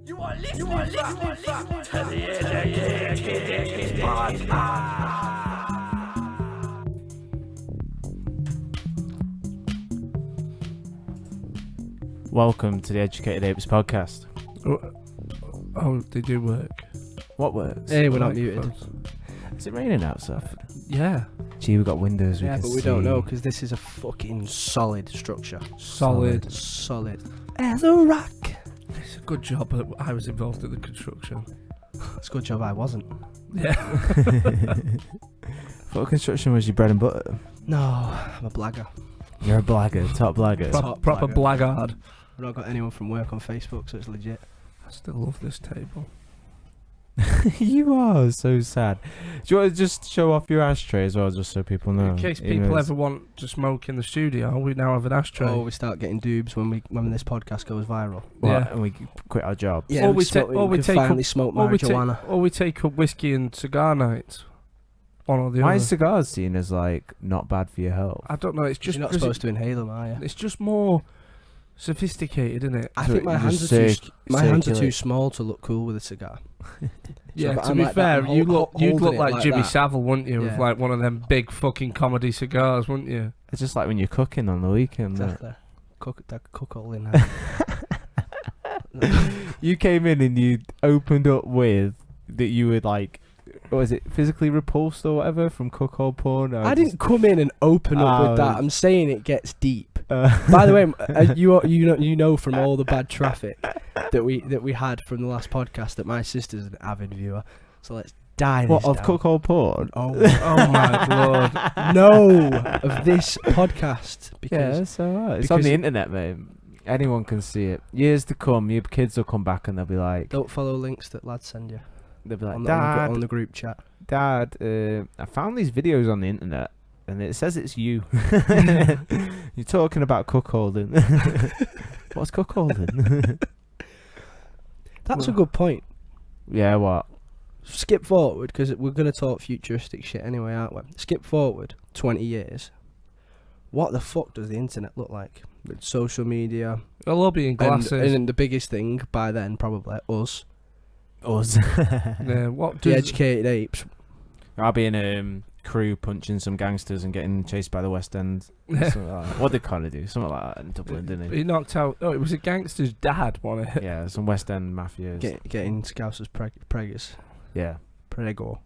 You are listening to the Educated Podcast. Welcome to the Educated Apes Podcast. Oh, they do work. What works? Hey, we're not muted. Is it raining outside? Yeah. Gee, we've got windows. Yeah, we but can we don't see. know because this is a fucking solid structure. Solid. As a rock. It's a good job that I was involved in the construction. It's a good job I wasn't. Yeah. What construction was your bread and butter? No, I'm a blagger. You're a blagger, top blagger. Proper blagger. blackguard. I've not got anyone from work on Facebook, so it's legit. I still love this table. You are so sad. Do you want to just show off your ashtray as well, just so people know? In case Even people though ever want to smoke in the studio, we now have an ashtray. Oh, we start getting doobs when this podcast goes viral. What, Yeah. and we quit our job. Yeah, Or we we smoke, ta- or we can take finally up- smoke or we marijuana. take up whiskey and cigar nights. One or the Why other. is cigars seen as like not bad for your health? I don't know. It's just You're not 'cause supposed to inhale them, are you? it's just more sophisticated, isn't it? I So think my you hands just are too circulate. small to look cool with a cigar. Yeah. if To I'm be like that, fair, I'm you'd look holding it like like Jimmy that. Savile, wouldn't you? With Yeah. like one of them big fucking comedy cigars, wouldn't you? It's just like when you're cooking on the weekend. Exactly. Cook all in. You came in and you opened up with that you would like, what was it, physically repulsed or whatever from cuckold porn? I didn't come in and open up with that. Oh. I'm saying it gets deep. By the way, you know from all the bad traffic that we had from the last podcast that my sister's an avid viewer. So let's dive What, this of down. cuckold porn? Oh, Oh my lord! no, of this podcast Yeah, because it's alright. It's on because- the internet, mate. Anyone can see it. Years to come, your kids will come back and they'll be like, don't follow links that lads send you they'll be like, on Dad, the group chat. Dad, I found these videos on the internet and it says it's you. You're talking about cuckolding. What's cuckolding? That's a good point. Yeah, what? Skip forward because we're gonna talk futuristic shit anyway, aren't we? Skip forward 20 years. What the fuck does the internet look like? With social media They'll all be in glasses. and the biggest thing by then probably us, Us. Yeah, what the does educated apes. I'll be in a crew punching some gangsters and getting chased by the West End. Yeah. Something like that. What they kind of do? Something like that in Dublin, didn't he knocked out? Oh, it was a gangster's dad, wasn't it? Yeah, some West End mafias. Getting Scousers preggers. Yeah. Prego.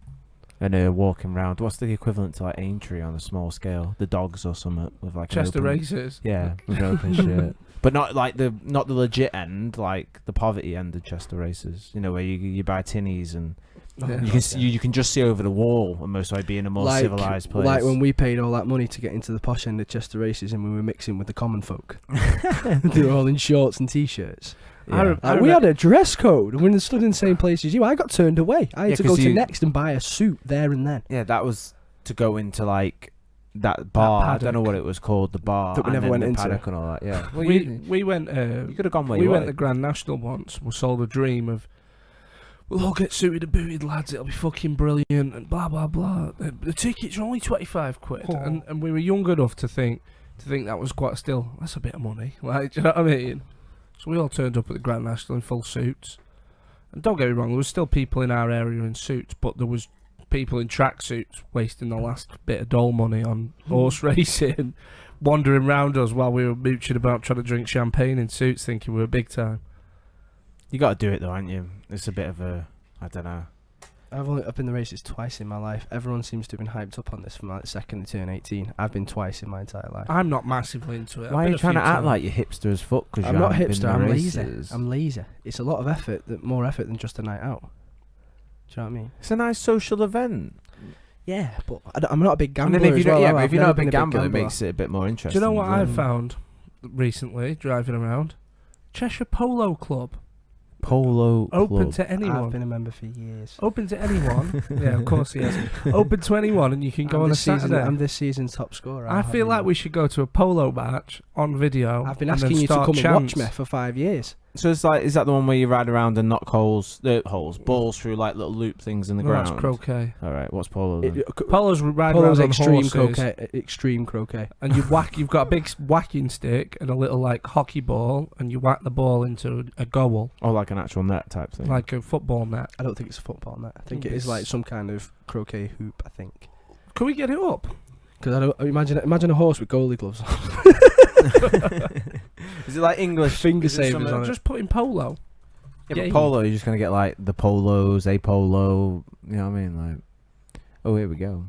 And walking round. What's the equivalent to like Aintree on a small scale? The dogs or something with like Chester an open, races. Yeah, with an open shirt. But not the legit end, like the poverty end of Chester races. You know where you buy tinnies and Yeah. you can just see over the wall, and most likely be in a more civilized place. Like when we paid all that money to get into the posh end of Chester races and we were mixing with the common folk. They were all in shorts and t-shirts. Yeah. We had a dress code and we stood in the same place as you. I got turned away. I Yeah, had to go 'cause to you- Next and buy a suit there and then. Yeah, that was to go into like that bar. I don't know paddock. what it was called, the bar. That we and never then went the into. paddock and all that. Yeah, well, we went. you could have gone where We you went to wanted. Grand National once. We sold a dream of, we'll all get suited and booted, lads. It'll be fucking brilliant and blah blah blah. The tickets are only 25 quid, Oh. and we were young enough to think that was quite still. That's a bit of money. Like, do you know what I mean? So we all turned up at the Grand National in full suits. And don't get me wrong, there was still people in our area in suits, but there was people in tracksuits wasting the last bit of dole money on horse racing, wandering round us while we were mooching about trying to drink champagne in suits, thinking we were big time. You got to do it though, aren't you? It's a bit of a, I don't know. I've been the races twice in my life. Everyone seems to have been hyped up on this from like the second they turn 18. I've been twice in my entire life. I'm not massively into it. Why are I've you been a trying few to act times. like you're hipster as fuck? Because I'm not been hipster, in I'm the lazy. races? I'm lazy. It's a lot of effort, more effort than just a night out. Do you know what I mean? It's a nice social event. Yeah, but I'm not a big And gambler then if as you well. don't, am I? but I've if you're never not a been big gambler, it makes it a bit more Do interesting. you know what as well. I've found recently, driving around? Cheshire Polo Club. Polo Open club. to anyone. I've been a member for years. Open to anyone. Yeah, of course he is. Open to anyone, and you can go on a Saturday. I'm this season's top scorer. I feel like we should go to a polo match on video. I've been and then asking you to start come and watch chants. me for 5 years. So it's like, is that the one where you ride around and knock balls through like little loop things in the ground? That's croquet. All right, what's polo then? Polo's riding around on extreme horses, croquet. Extreme croquet. and you whack. You've got a big whacking stick and a little like hockey ball, and you whack the ball into a goal, Or like an actual net type thing. like a football net. I don't think it's a football net. I think it is like some kind of croquet hoop. I think. Can we get it up? Because I don't imagine a horse with goalie gloves on. Is it like English Finger is it savers some- on it. Just put in polo. Yeah, Yeah, but polo, you're just gonna get like the polos, a polo. You know what I mean? Like, oh, here we go.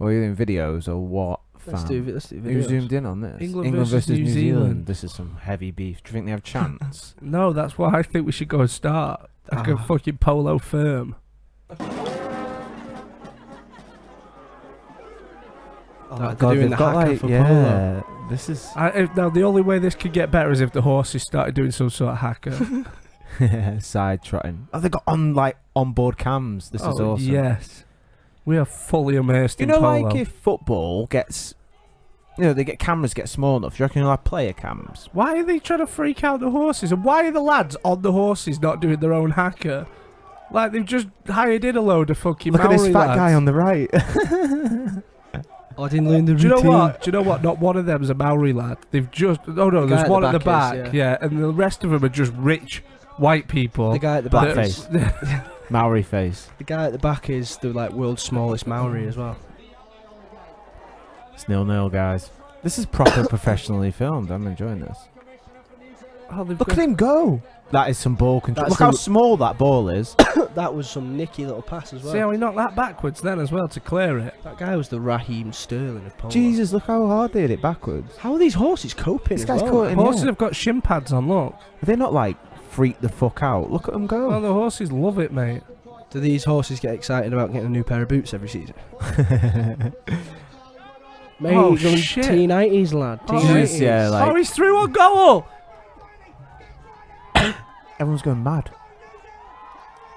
Are you doing videos or what? Let's do videos. You zoomed in on this. England versus New Zealand. This is some heavy beef. Do you think they have chance? No, that's why I think we should go and start. Like a fucking polo firm. Oh, Oh, they're doing the hacker for polo. This is Now, the only way this could get better is if the horses started doing some sort of hacker. side trotting. Oh, they got onboard cams. This is awesome. Yes. We are fully immersed You in know, polo. like if football gets, they get cameras get small enough. Do you reckon you'll have player cams? Why are they trying to freak out the horses? And why are the lads on the horses not doing their own hacker? Like, they've just hired in a load of fucking Look at Maori this fat lads. guy on the right. I didn't learn the Do you routine. know what? Do you know what? Not one of them's a Maori lad. They've just... Oh, no, The there's guy at one the at the back is, back, yeah. And the rest of them are just rich white people. The guy at the back. Blackface. Maori face. The guy at the back is the world's smallest Maori as well. It's 0-0, guys. This is proper professionally filmed. I'm enjoying this. Oh, Look at him go. That is some ball control. That's Look how the- small that ball is. That was some nicky little pass as well. See how he knocked that backwards then as well to clear it? That guy was the Raheem Sterling of polo. Jesus, look how hard they hit it backwards. How are these horses coping? This as guy's well? caught in Horses here. have got shin pads on, look. Are they not like freak the fuck out? Look at them Oh, go. the horses love it, mate. Do these horses get excited about getting a new pair of boots every season? Mate, Oh, going shit. T90s, lad. Oh, T90s. yeah, like- Oh, he's through on goal! Everyone's going mad.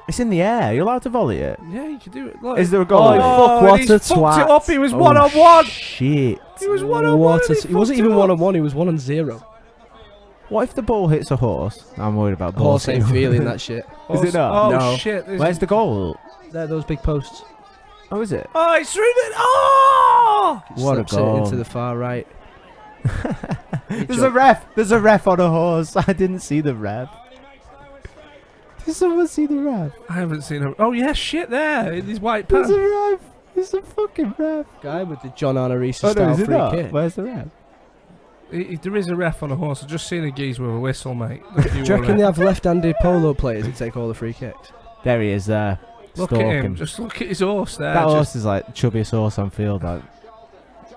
It's in the air. You're allowed to volley it. Yeah, you can do it. Look. Is there a goal? Oh, Oh, fuck, what and a he's fucked twat. it up. He was Oh, one-on-one. Shit. He was one-on-one. What and a he wasn't fucked even it up. 1-on-1, he was 1-0. What if the ball hits a horse? I'm worried about balls. Horse ain't hitting- feeling that shit. Is it not? Oh, No. shit. there's- Where's the goal? They're those big posts. Oh, is it? Oh, he's through the... Oh! What a Slips it goal. into the far right. There's a ref. There's a ref on a horse. I didn't see the ref. Did someone see the ref? I haven't seen him. Oh, yeah, shit there. In his white There's pants. a ref. There's a fucking ref. Guy with the John Arne Reese Oh no, style is it free not? kick. Where's the ref? There is a ref on a horse. I've just seen a geese with a whistle, mate. If Do you you were reckon a- they have left-handed polo players that take all the free kicks? There he is there. Look Stalking. at him. Just look at his horse there. That just- horse is like chubbiest horse on field.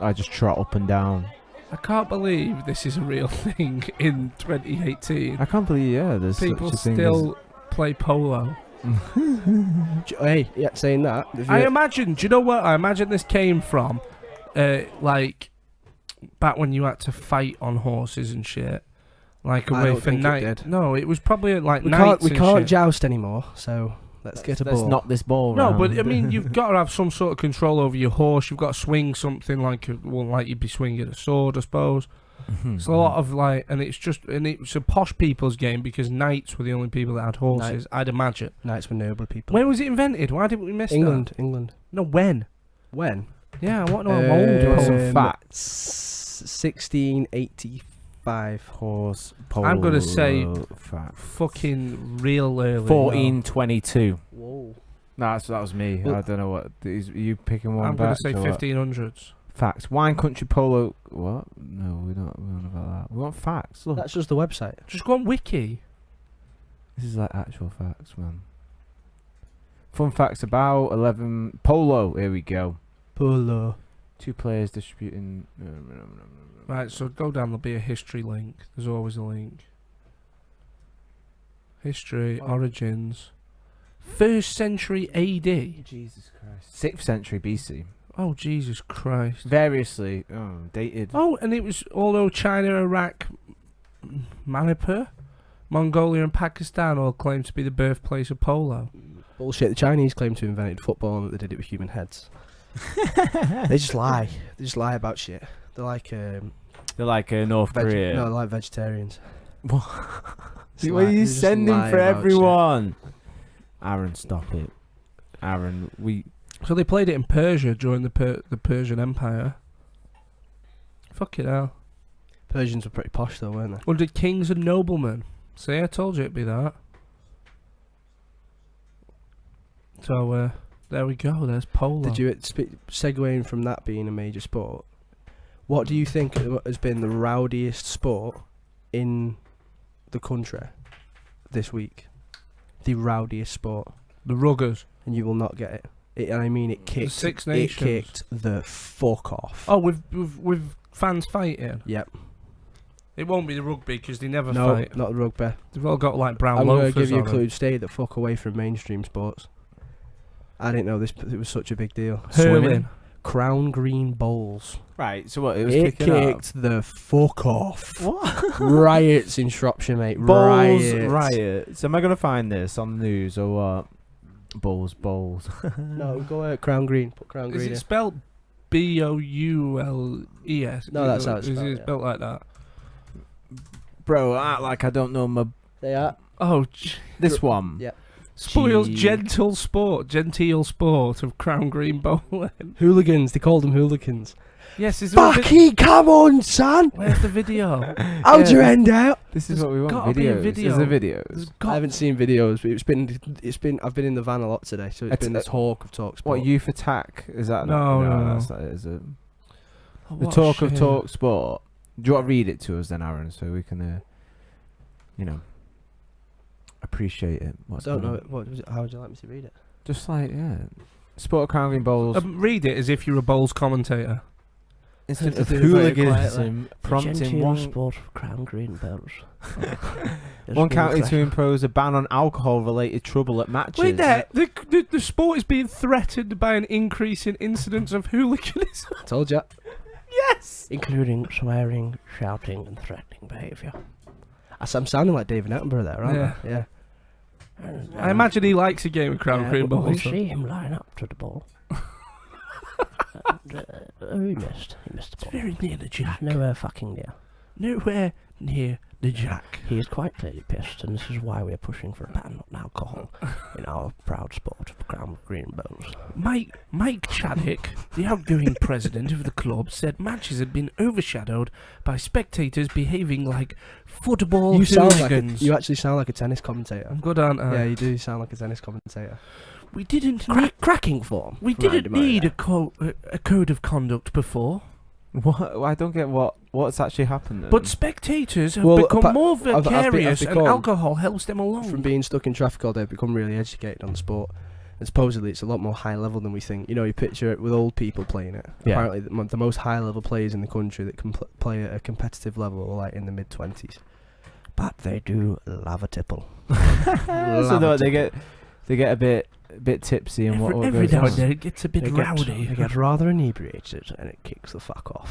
I just trot up and down. I can't believe this is a real thing in 2018. I can't believe, there's People such a thing still play polo. Hey, yeah, saying that. if I you- imagine, do you know what? I imagine this came from, like, back when you had to fight on horses and shit. Like, I away don't for think it night. did. No, it was probably at, like, we nights can't and can't shit. joust anymore, so let's get a Let's ball. knock this ball No, round. but I mean, you've got to have some sort of control over your horse. You've got to swing something like you'd be swinging a sword, I suppose. It's a lot of like, and it's a posh people's game because knights were the only people that had horses. I'd imagine. Knights were noble people. When was it invented? Why didn't we miss England. that? No, when? When? Yeah, I want to know how old it was. some facts. 1685. Horse polo. I'm gonna say facts. Fucking real early. 1422. Whoa. No, that was me. Well- I don't know what. Are you picking one I'm gonna back? say or what? 1500s. Facts. Wine country polo. What? No, we don't know about that. We want facts. Look, That's just the website. Just go on wiki. this is like actual facts, man. Fun facts about 11 polo. Here we go. Polo. 2 players distributing. Right, so go down. There'll be a history link. There's always a link. History, origins, 1st century AD. Jesus Christ. 6th century BC. Oh Jesus Christ. Variously dated. Oh, and it was although China, Iraq, Manipur, Mongolia, and Pakistan all claim to be the birthplace of polo. Bullshit. The Chinese claim to have invented football and that they did it with human heads. They just lie. They just lie about shit. They're like They're like North Korea. no, they're like vegetarians. What It's are you just sending lie for about shit. everyone? Aaron, stop it. Aaron, So they played it in Persia during the Persian Empire. Fucking hell. Persians were pretty posh though, weren't they? Under kings and noblemen. See, I told you it'd be that. So, there we go. There's polo. Did you segueing from that being a major sport? What do you think has been the rowdiest sport in the country this week? The rowdiest sport, The ruggers. and you will not get it. And I mean, it kicked. Six It Nations. kicked the fuck off. Oh, with fans fighting. Yep. It won't be the rugby because they never No, fight. not the rugby. They've all got like brown I'm going to loafers give you a on them. clue. Stay the fuck away from mainstream sports. I didn't know this. It was such a big deal. Hurling. Crown Green Bowls. right. So what? It was It kicking kicked the fuck off. What? Riots in Shropshire, mate. Bowls Riots. riots. Am I gonna find this on the news or what? Bowls. No, go Crown Green. Put Crown Is Green it in. spelled Boules? No, that's how it's Is spelled, it yeah. spelled like that? Bro, act like I don't know my They are. Oh, this one. Yeah. spoils Gee. genteel sport of Crown Green bowling. Hooligans. They called them hooligans. Yes, is there a Fucking come on, son. Where's the video? How'd Yeah. your end out? This is There's what we want. gotta be a video. Is there videos? There's I got haven't seen videos, but it's been. I've been in the van a lot today, so it's been the talk of talk sport. What youth attack is that? No, no. That's not it, is it? Oh, The what talk of shit. talk sport. Do you want to read it to us then, Aaron, so we can, appreciate it? I What's don't going know. on? What was it? How would you like me to read it? Just like sport Crown Green Bowls Read it as if you're a bowls commentator. instead to of do it very hooliganism, prompting one sport of Crown Green Bowls. one county to impose a ban on alcohol-related trouble at matches. Wait there, the sport is being threatened by an increase in incidents of hooliganism. Told ya. Yes! Including swearing, shouting, and threatening behaviour. I'm sounding like David Attenborough there, aren't I? Yeah. I imagine he likes a game of Crown Green We Bowls. see him line up to the ball. He missed the It's ball. very near the jack. Nowhere fucking near. Nowhere near the jack. He is quite clearly pissed, and this is why we're pushing for a ban on alcohol in our proud sport of Crown Green Bowls. Mike Chadwick, the outgoing president of the club, said matches had been overshadowed by spectators behaving like football You hooligans. actually sound like a tennis commentator. I'm good, aren't I? Yeah, you do sound like a tennis commentator. We didn't need, Cracking form. we from didn't Andy need Murray. a code of conduct before, What? I don't get what's actually happened. Then. but spectators have Well, become more I've vicarious, and become- alcohol helps them along. From being stuck in traffic all day, I've become really educated on the sport. And supposedly it's a lot more high level than we think. You know, you picture it with old people playing it. Yeah. Apparently, the most high level players in the country that can play at a competitive level are like in the mid-20s. But they do love a tipple. so they get a bit tipsy and what every goes now on. and then it gets a bit rowdy. They get rather inebriated and it kicks the fuck off.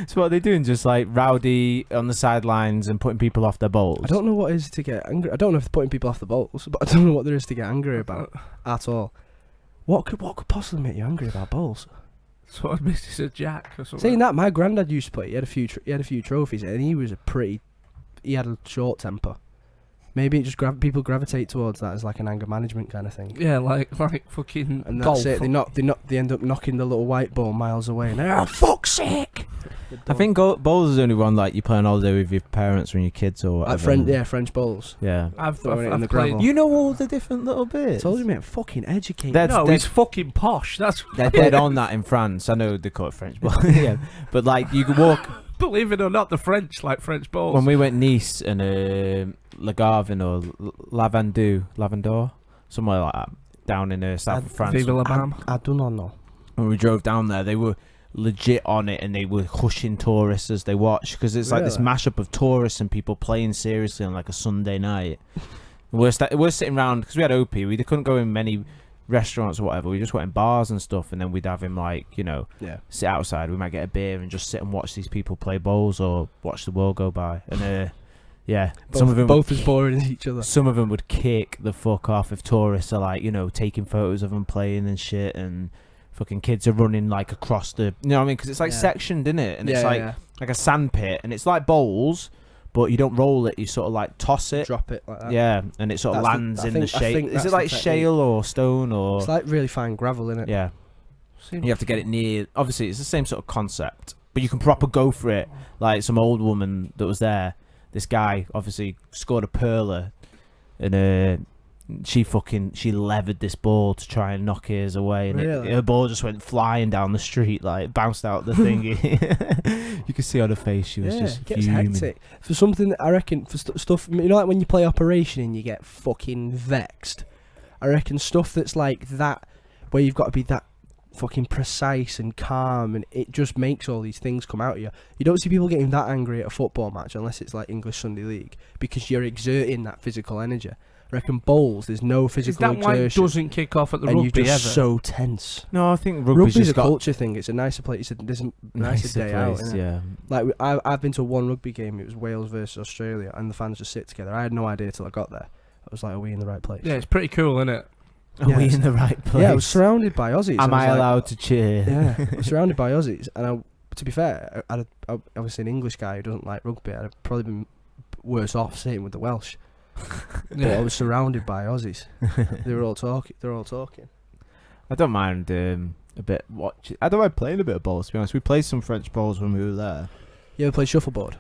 So what are they doing? Just like rowdy on the sidelines and putting people off their bowls. I don't know what is to get angry. I don't know if they're putting people off the bowls, but I don't know what there is to get angry about at all. What could possibly make you angry about bowls? So I missed is a jack or something. Saying that, my granddad used to play. He had a few trophies, and he was he had a short temper. Maybe it just people gravitate towards that as like an anger management kind of thing. Yeah, like fucking And golf. that's it. They end up knocking the little white ball miles away. And they're, oh, fuck's sake! I think bowls is only one like you play on holiday with your parents or your kids or whatever. Like French bowls. Yeah. I've Throwing it in I've the played. gravel. You know all the different little I bits. told you, mate. Fucking educated. That's No, dead- he's fucking posh. That's They're dead on that in France. I know they call it French, but yeah. But like you could walk believe it or not, the French like French balls. when we went Nice and Le Garvin or Lavandor, somewhere like that, down in south of France. Vive la Bam. I do not know. When we drove down there, they were legit on it and they were hushing tourists as they watched because it's like this Really? mashup of tourists and people playing seriously on like a Sunday night. We're sitting around because we had OP. We couldn't go in many restaurants or whatever. We just went in bars and stuff, and then we'd have him like sit outside. We might get a beer and just sit and watch these people play bowls or watch the world go by. And some of them both as boring as each other. some of them would kick the fuck off if tourists are like taking photos of them playing and shit, and fucking kids are running like across the what I mean, because it's like Yeah. sectioned, isn't it? And it's Yeah, like yeah. like a sand pit, and it's like bowls, but you don't roll it. You sort of like toss it, drop it like that. yeah, and it sort of lands in the shape. Is it like shale or stone or? It's like really fine gravel, isn't it? Yeah. You have to get it near. Obviously, it's the same sort of concept, but you can proper go for it. Like some old woman that was there. This guy obviously scored a perler, and she levered this ball to try and knock his away, and her ball just went flying down the street, like bounced out the thingy. You could see on her face she was just it gets fuming. hectic for something that I reckon for stuff. You know, like when you play Operation and you get fucking vexed. I reckon stuff that's like that, where you've got to be that fucking precise and calm, and it just makes all these things come out of you. You don't see people getting that angry at a football match unless it's like English Sunday League, because you're exerting that physical energy. I reckon bowls, there's no physical exertion. Is that why it doesn't kick off at the and rugby you're just ever? so tense. No, I think rugby's a culture thing. It's a nicer place. It's a nicer day out. Place, yeah. Like I've been to one rugby game. It was Wales versus Australia, and the fans just sit together. I had no idea till I got there. I was like, "Are we in the right place?" Yeah, it's pretty cool, isn't it? Are we in the right place? Yeah, I was surrounded by Aussies. Am I like, allowed to cheer? Yeah, I was surrounded by Aussies, and to be fair, I was an English guy who doesn't like rugby. I'd have probably been worse off sitting with the Welsh. But I was surrounded by Aussies. They were all talking. I don't mind a bit watching. I don't mind playing a bit of bowls. To be honest, we played some French bowls when we were there. You ever played shuffleboard?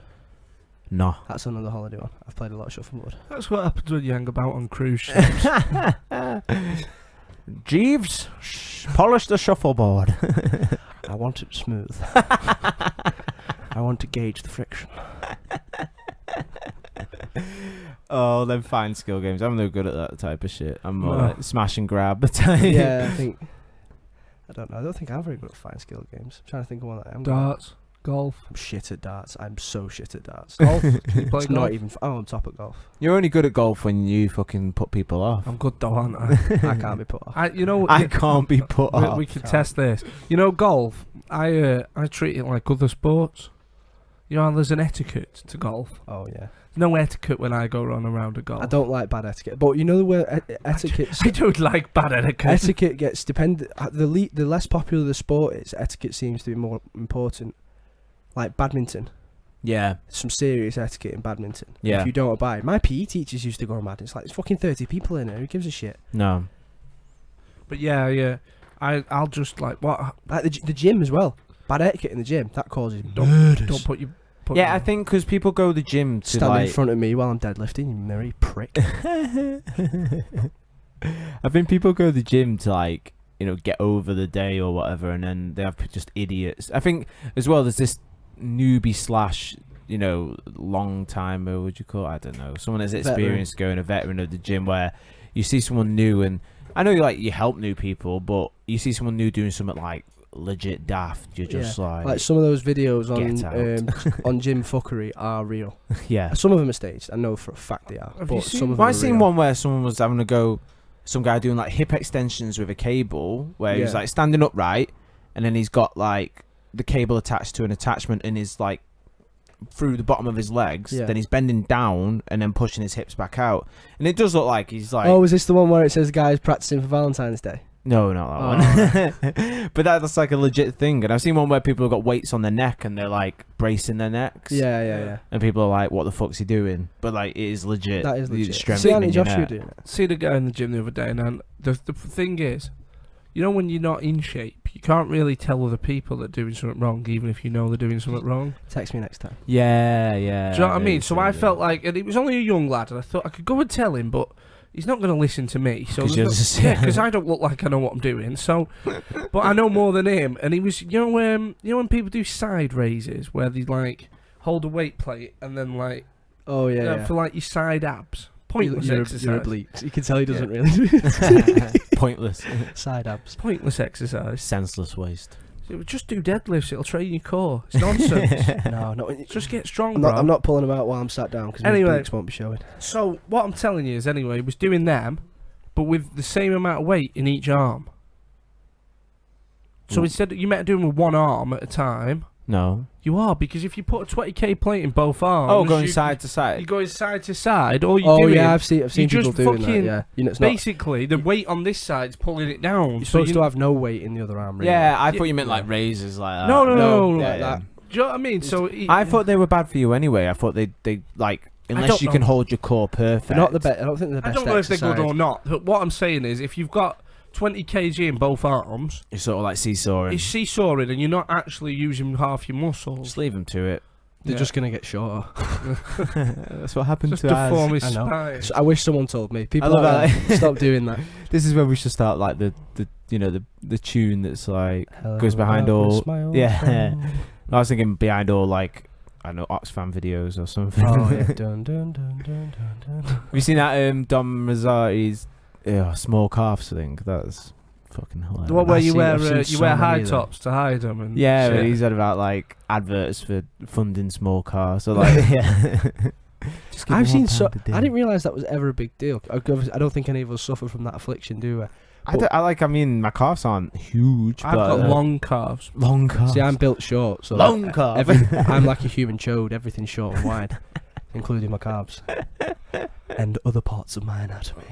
No. That's another holiday one. I've played a lot of shuffleboard. That's what happens when you hang about on cruise ships. Jeeves, polish the shuffleboard. I want it smooth. I want to gauge the friction. Oh, them fine skill games. I'm no good at that type of shit. I'm more like smash and grab. Yeah, I don't know. I don't think I'm very good at fine skill games. I'm trying to think of one that I am. Darts, golf. I'm shit at darts. I'm so shit at darts. Golf. Can you play It's golf? not even. I'm top at golf. You're only good at golf when you fucking put people off. I'm good though, aren't I? I can't be put off. I can't be put off. We can test this. You know, golf. I treat it like other sports. You know, there's an etiquette to golf. Oh yeah. There's no etiquette when I go run around a golf. I don't like bad etiquette, but you know where etiquette. I don't like bad etiquette. Etiquette gets dependent. The less popular the sport is, etiquette seems to be more important. Like badminton. Yeah. Some serious etiquette in badminton. Yeah. If you don't abide. My PE teachers used to go mad. It's like, there's fucking 30 people in there. Who gives a shit? No. But yeah. I'll just like what? Like the gym as well. Bad etiquette in the gym. That causes Don't put your. I think because people go to the gym to stand in front of me while I'm deadlifting, you merry prick. I think people go to the gym to like, you know, get over the day or whatever, and then they have just idiots. I think as well there's this newbie / you know, long timer, would you call it? I don't know, someone that's experienced going, a veteran of the gym, where you see someone new, and I know you help new people, but you see someone new doing something like legit daft, you're just like some of those videos on gym fuckery are real. Yeah, some of them are staged. I know for a fact they are. But some of them I seen one where someone was having a go, some guy doing like hip extensions with a cable, where he's like standing upright, and then he's got like the cable attached to an attachment in his like through the bottom of his legs. Then he's bending down and then pushing his hips back out, and it does look like he's like. Oh, is this the one where it says guys practicing for Valentine's Day? No, not that one. But that's like a legit thing. And I've seen one where people have got weights on their neck and they're like bracing their necks. Yeah. And people are like, what the fuck's he doing? But like, it is legit. That is legit. See Andy Joshua doing it. See the guy in the gym the other day, and the thing is, you know, when you're not in shape, you can't really tell other people that are doing something wrong, even if you know they're doing something wrong. Text me next time. Yeah. Do you know what I mean? So I felt like, and he was only a young lad, and I thought I could go and tell him, but he's not going to listen to me. So because I don't look like I know what I'm doing. So, but I know more than him. And he was, you know when people do side raises where they like hold a weight plate and then like, for like your side abs. Pointless exercise. You're oblique. You can tell he doesn't really do it. Pointless. Side abs. Pointless exercise. Senseless waste. Just do deadlifts. It'll train your core. It's nonsense. No. Just get strong, bro. I'm not pulling them out while I'm sat down because my obliques won't be showing. So what I'm telling you is, anyway, was doing them, but with the same amount of weight in each arm. So instead, you might do them with one arm at a time. No. You are, because if you put a 20k plate in both arms... going side to side. You're going side to side. All you're doing... I've seen people doing that, yeah. You know, it's basically, the weight on this side's pulling it down. You're supposed to have no weight in the other arm, really. Yeah, I thought you meant like raises like that. No. Like that. Do you know what I mean? So I thought they were bad for you anyway. I thought they like unless you can hold your core perfect. They're not the best. I don't think they're the best. I don't know exercise. if they're good or not. But what I'm saying is, if you've got 20 kg in both arms, You're sort of like seesawing. it's seesawing, and you're not actually using half your muscles. Just leave them to it. They're just gonna get shorter. That's what happened Just to us. deform his I know. spine. So I wish someone told me. People love like that. that, stop doing that. This is where we should start like the tune that's like Hello, goes behind all. darkness, my old Yeah. friend. I was thinking behind all like I don't know Oxfam videos or something. Oh yeah. Dun, dun, dun, dun, dun, dun. Have you seen that Dom Mazzarri's small calves thing? That's fucking hilarious. The one where I've you seen- wear I've seen you so wear many high of them. tops to hide them. And Yeah, shit. but he said about like adverts for funding small cars. So like, yeah. Just give I've me seen £1 so. a day. I didn't realise that was ever a big deal. I don't think any of us suffer from that affliction, do we? I mean, my calves aren't huge, I've but got long calves. long calves. See, I'm built short, so long calves. I'm like a human chode. Everything's short and wide, including my calves and other parts of my anatomy.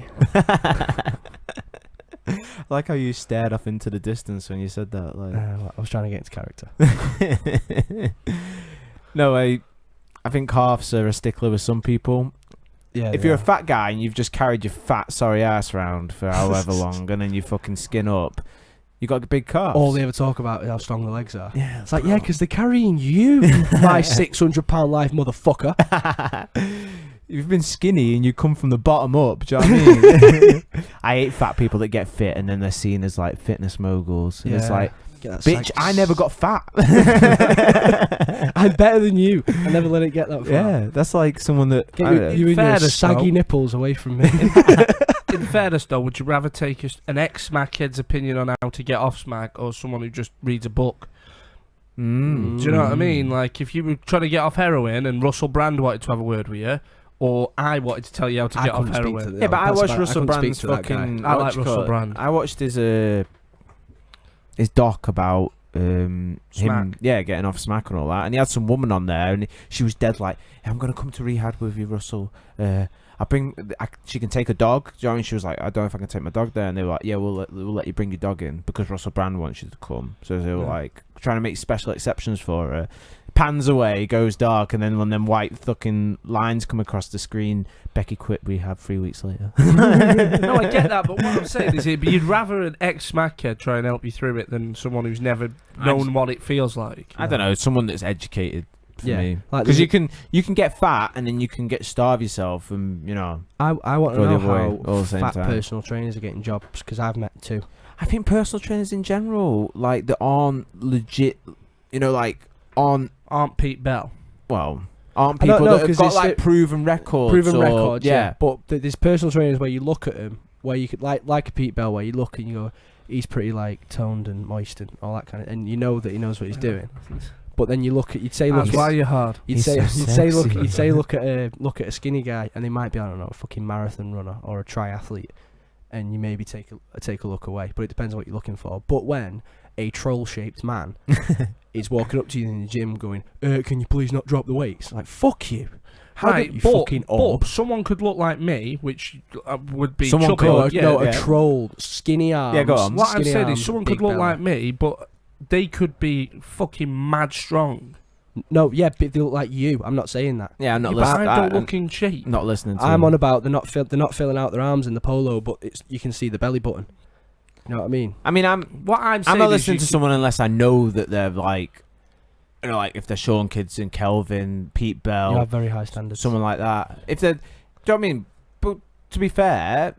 I like how you stared off into the distance when you said that. Like, I was trying to get into character. no, I think calves are a stickler with some people. Yeah. If you're a fat guy and you've just carried your fat sorry ass around for however long and then you fucking skin up, you got big calves. all they ever talk about is how strong the legs are. Yeah, It's like, yeah, because they're carrying you, my 600-pound life, motherfucker. You've been skinny and you come from the bottom up. Do you know what I mean? I hate fat people that get fit and then they're seen as like fitness moguls. And it's like, bitch, I never got fat. I'm better than you. I never let it get that far. Yeah, that's like someone that Get I don't know. you and your fairness, saggy though. nipples away from me. In fairness, though, would you rather take an ex-smackhead's opinion on how to get off smack, or someone who just reads a book? Do you know what I mean? Like, if you were trying to get off heroin and Russell Brand wanted to have a word with you, or I wanted to tell you how to I get off couldn't speak to heroin. the- Yeah, but I That's watched about- I Russell couldn't speak Brand's to that guy. fucking. I what like do you Russell call it? Brand. I watched his doc about him Smack. getting off smack and all that, and he had some woman on there and she was dead like, hey, I'm gonna come to rehab with you, Russell. She can take a dog. Do you know what I mean? She was like, I don't know if I can take my dog there, and they were like, yeah, we'll let you bring your dog in because Russell Brand wants you to come. So they were like trying to make special exceptions for her. Pans away, goes dark, and then when them white fucking lines come across the screen, Becky quit rehab 3 weeks later. No, I get that, but what I'm saying is, you'd rather an ex-smackhead try and help you through it than someone who's never known what it feels like. I don't know, someone that's educated for me. Like Because there's you can get fat and then you can starve yourself, and you know. I want to Go the know other way how all the same fat time. personal trainers are getting jobs, because I've met two. I think personal trainers in general, like that aren't legit, you know, like aren't Pete Bell. aren't I people don't know, that have 'cause got it's like proven records. Records, yeah. But there's personal trainers where you look at them, where you could like a Pete Bell, where you look and you go, he's pretty like toned and moist and all that kind of, and you know that he knows what he's doing. But then you look at, you'd say, look, That's why you're hard. you'd He's say, so you'd say, sexy. look at a skinny guy, and they might be, I don't know, a fucking marathon runner or a triathlete, and you maybe take a look away. But it depends on what you're looking for. But when a troll-shaped man is walking up to you in the gym, going, "Can you please not drop the weights?" Like, fuck you. How Right, don't you but fucking orb? someone could look like me, which would be Someone chubby. could, yeah. A troll, skinny arms. Yeah, go on. What I'm skinny saying arms, is, someone big could look belly. like me, but they could be fucking mad strong. No, yeah, but they look like you. I'm not saying that. Yeah, I'm not Yeah, but listening. I don't look in shape. Not listening to. I'm him. on about they're not filling out their arms in the polo, but you can see the belly button. You know what I mean? I mean, What I'm saying I'm not is listening you to could- someone unless I know that they're like, you know, like if they're Sean Kidson, Kelvin, Pete You Bell, have very high standards. someone like that. If they're, do you know what I mean? But to be fair,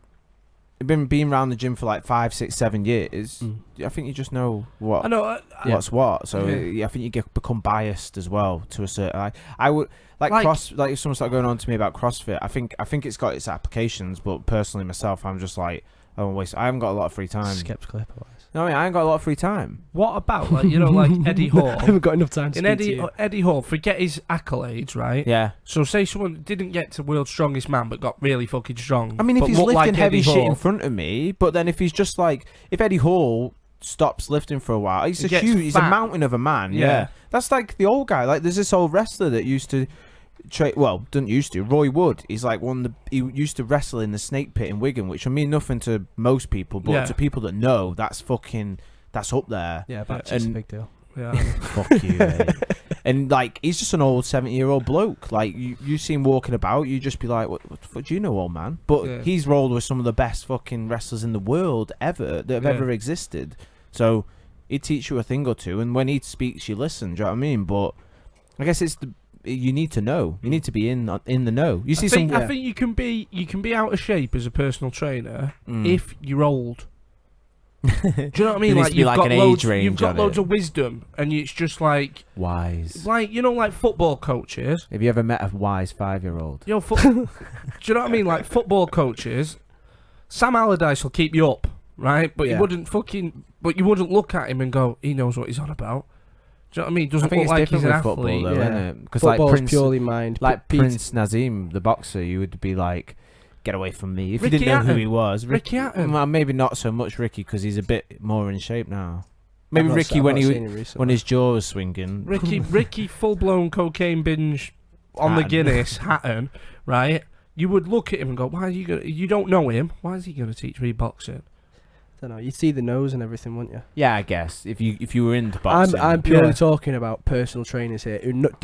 I've been around the gym for like 5, 6, 7 years. Mm. I think you just know what I know. what's what. So Yeah. I think you become biased as well to a certain. I would like Like- if someone started going on to me about CrossFit, I think it's got its applications, but personally myself, I'm just like, I haven't got a lot of free time. Skeptical otherwise. No, I mean, I ain't got a lot of free time. What about like like Eddie Hall? I haven't got enough time to In speak to you. Eddie Hall, forget his accolades, right? Yeah. So say someone didn't get to world's strongest man, but got really fucking strong. I mean, if but he's looked lifting like heavy Eddie shit Hall, in front of me, but then if he's just like, if Eddie Hall stops lifting for a while, he's He a gets huge, he's a fat. mountain of a man. Yeah. Yeah. That's like the old guy. Like, there's this old wrestler that used to didn't used to. Roy Wood. He's like he used to wrestle in the Snake Pit in Wigan, which will mean nothing to most people, but Yeah. to people that know, that's up there. Yeah, but And- it's a big deal. Yeah. Fuck you, mate. And like, he's just an old 70-year-old bloke. Like, you see him walking about, you just be like, what the fuck do you know, old man? But he's rolled with some of the best fucking wrestlers in the world that have ever existed. So he'd teach you a thing or two, and when he speaks, you listen. Do you know what I mean? But I guess you need to know. You need to be in the know. You see, I think you can be out of shape as a personal trainer if you're old. Do you know what I mean? Like, you've got an age range. You've got loads of wisdom, and it's just like wise. Like, you know, like football coaches. Have you ever met a wise 5-year-old? Do you know what I mean? Like football coaches. Sam Allardyce will keep you up, right? But you wouldn't look at him and go, he knows what he's on about. Do you know what I mean? Doesn't look like he's an athlete. Football, though, isn't it? Because football's purely mind. Like Prince Nazim, the boxer, you would be like, get away from me. If you didn't know who he was. Ricky Hatton. Well, maybe not so much Ricky, because he's a bit more in shape now. Maybe Ricky when his jaw was swinging. Ricky full-blown cocaine binge on the Guinness, Hatton, right? You would look at him and go, why are you going to... You don't know him. Why is he going to teach me boxing? I don't know. You'd see the nose and everything, wouldn't you? Yeah, I guess. If you were into boxing. I'm purely talking about personal trainers here. Do not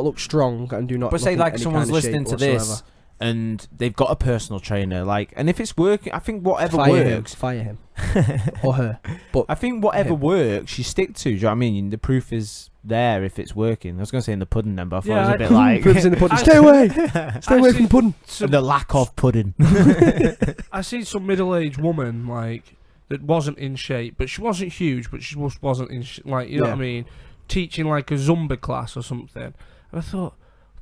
look strong and do not. But say like someone's listening to this and they've got a personal trainer, like, and if it's working, I think whatever works. Fire him or her. But I think whatever works, you stick to. Do you know what I mean? The proof is there if it's working. I was going to say in the pudding then, but I thought it was a bit like... Proof's in the pudding. Stay away! Stay away from the pudding. The lack of pudding. I see some middle-aged woman, like, that wasn't in shape, but she wasn't huge, but she wasn't in like, you know what I mean? Teaching, like, a Zumba class or something. And I thought,